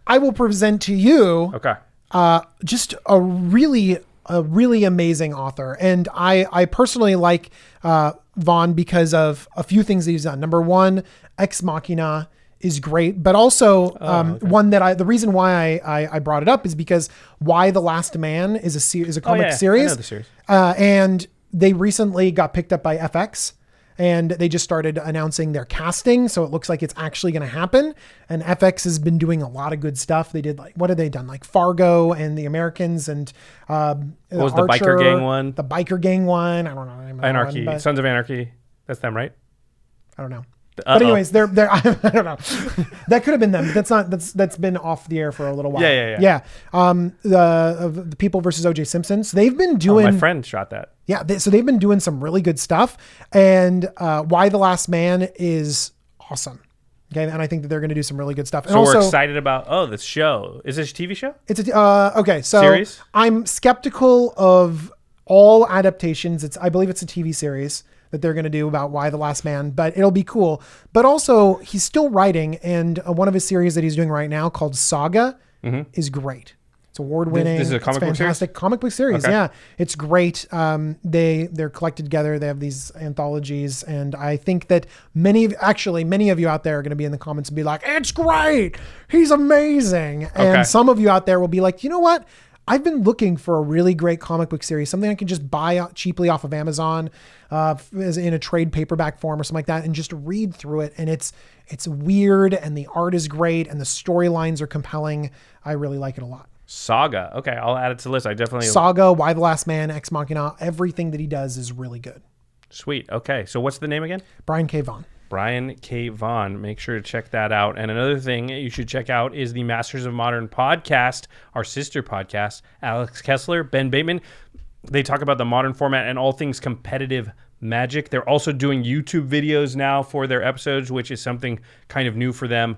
S3: I will present to you.
S2: Okay.
S3: Just a really amazing author. And I personally like Vaughan because of a few things that he's done. Number one, Ex Machina is great, but also one that the reason why I brought it up is because Why the Last Man is a comic series.
S2: I know the series.
S3: And they recently got picked up by FX. And they just started announcing their casting, so it looks like it's actually going to happen. And FX has been doing a lot of good stuff. They did what have they done? Like Fargo and The Americans and
S2: what was the
S3: Archer,
S2: Biker Gang one?
S3: The Biker Gang one. I don't know the name of
S2: Anarchy,
S3: that one,
S2: Sons of Anarchy. That's them, right?
S3: I don't know. But anyways, they're I don't know. That could have been them. But that's been off the air for a little while.
S2: Yeah.
S3: The People versus O.J. Simpson. So they've been doing.
S2: My friend shot that.
S3: Yeah, so they've been doing some really good stuff, and Why the Last Man is awesome. Okay, and I think that they're going to do some really good stuff. And
S2: so
S3: also,
S2: we're excited about this show. Is this a TV show?
S3: It's okay. So
S2: series?
S3: I'm skeptical of all adaptations. I believe it's a TV series that they're going to do about Why the Last Man, but it'll be cool. But also, he's still writing, and one of his series that he's doing right now called Saga is great. It's award-winning.
S2: This is a comic book series?
S3: Comic book series.
S2: Okay.
S3: Yeah, it's great. They're collected together. They have these anthologies, and I think that many of you out there are going to be in the comments and be like, "It's great. He's amazing." And some of you out there will be like, "You know what? I've been looking for a really great comic book series, something I can just buy cheaply off of Amazon, as in a trade paperback form or something like that, and just read through it. And it's weird, and the art is great, and the storylines are compelling. I really like it a lot.
S2: Saga. Okay, I'll add it to the list. I definitely
S3: Saga, Why the Last Man, Ex Machina. Everything that he does is really good.
S2: Sweet. Okay, so what's the name again?
S3: Brian K. Vaughan.
S2: Brian K. Vaughan. Make sure to check that out. And another thing you should check out is the Masters of Modern podcast, our sister podcast. Alex Kessler, Ben Bateman. They talk about the modern format and all things competitive Magic. They're also doing YouTube videos now for their episodes, which is something kind of new for them.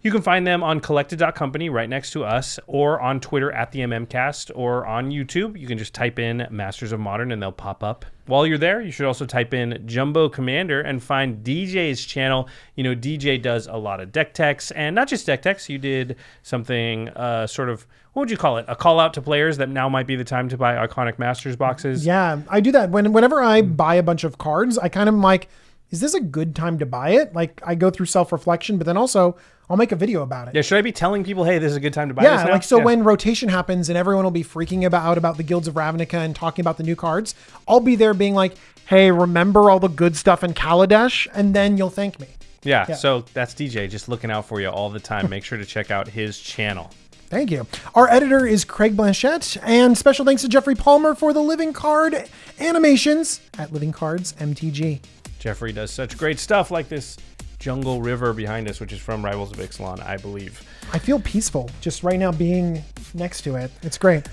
S2: You can find them on collected.company right next to us, or on Twitter at the MMcast, or on YouTube. You can just type in Masters of Modern and they'll pop up. While you're there, you should also type in Jumbo Commander and find DJ's channel. You know, DJ does a lot of deck techs, and not just deck techs. You did something sort of, what would you call it? A call out to players that now might be the time to buy Iconic Masters boxes.
S3: Yeah, I do that. Whenever I buy a bunch of cards, I kind of am like, is this a good time to buy it? Like, I go through self-reflection, but then also I'll make a video about it.
S2: Yeah, should I be telling people, hey, this is a good time to buy this now?
S3: Like, so when rotation happens and everyone will be freaking about the Guilds of Ravnica and talking about the new cards, I'll be there being like, hey, remember all the good stuff in Kaladesh? And then you'll thank me.
S2: Yeah, so that's DJ, just looking out for you all the time. Make sure to check out his channel.
S3: Thank you. Our editor is Craig Blanchette, and special thanks to Jeffrey Palmer for the Living Card animations at Living Cards MTG.
S2: Jeffrey does such great stuff like this jungle river behind us, which is from Rivals of Ixalan, I believe.
S3: I feel peaceful just right now being next to it. It's great.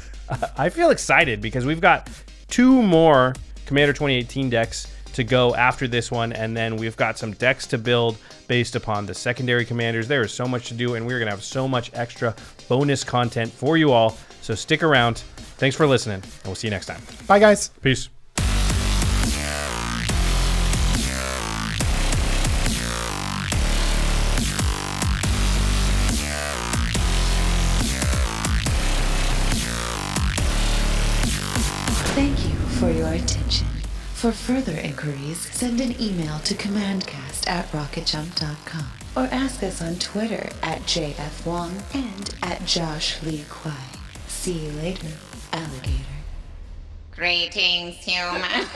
S2: I feel excited because we've got 2 more Commander 2018 decks to go after this one, and then we've got some decks to build based upon the secondary commanders. There is so much to do, and we're going to have so much extra bonus content for you all, so stick around. Thanks for listening, and we'll see you next time.
S3: Bye, guys.
S2: Peace.
S1: For further inquiries, send an email to commandcast@rocketjump.com or ask us on Twitter @JFWong and @JoshLeeQuai. See you later, alligator.
S4: Greetings, humans.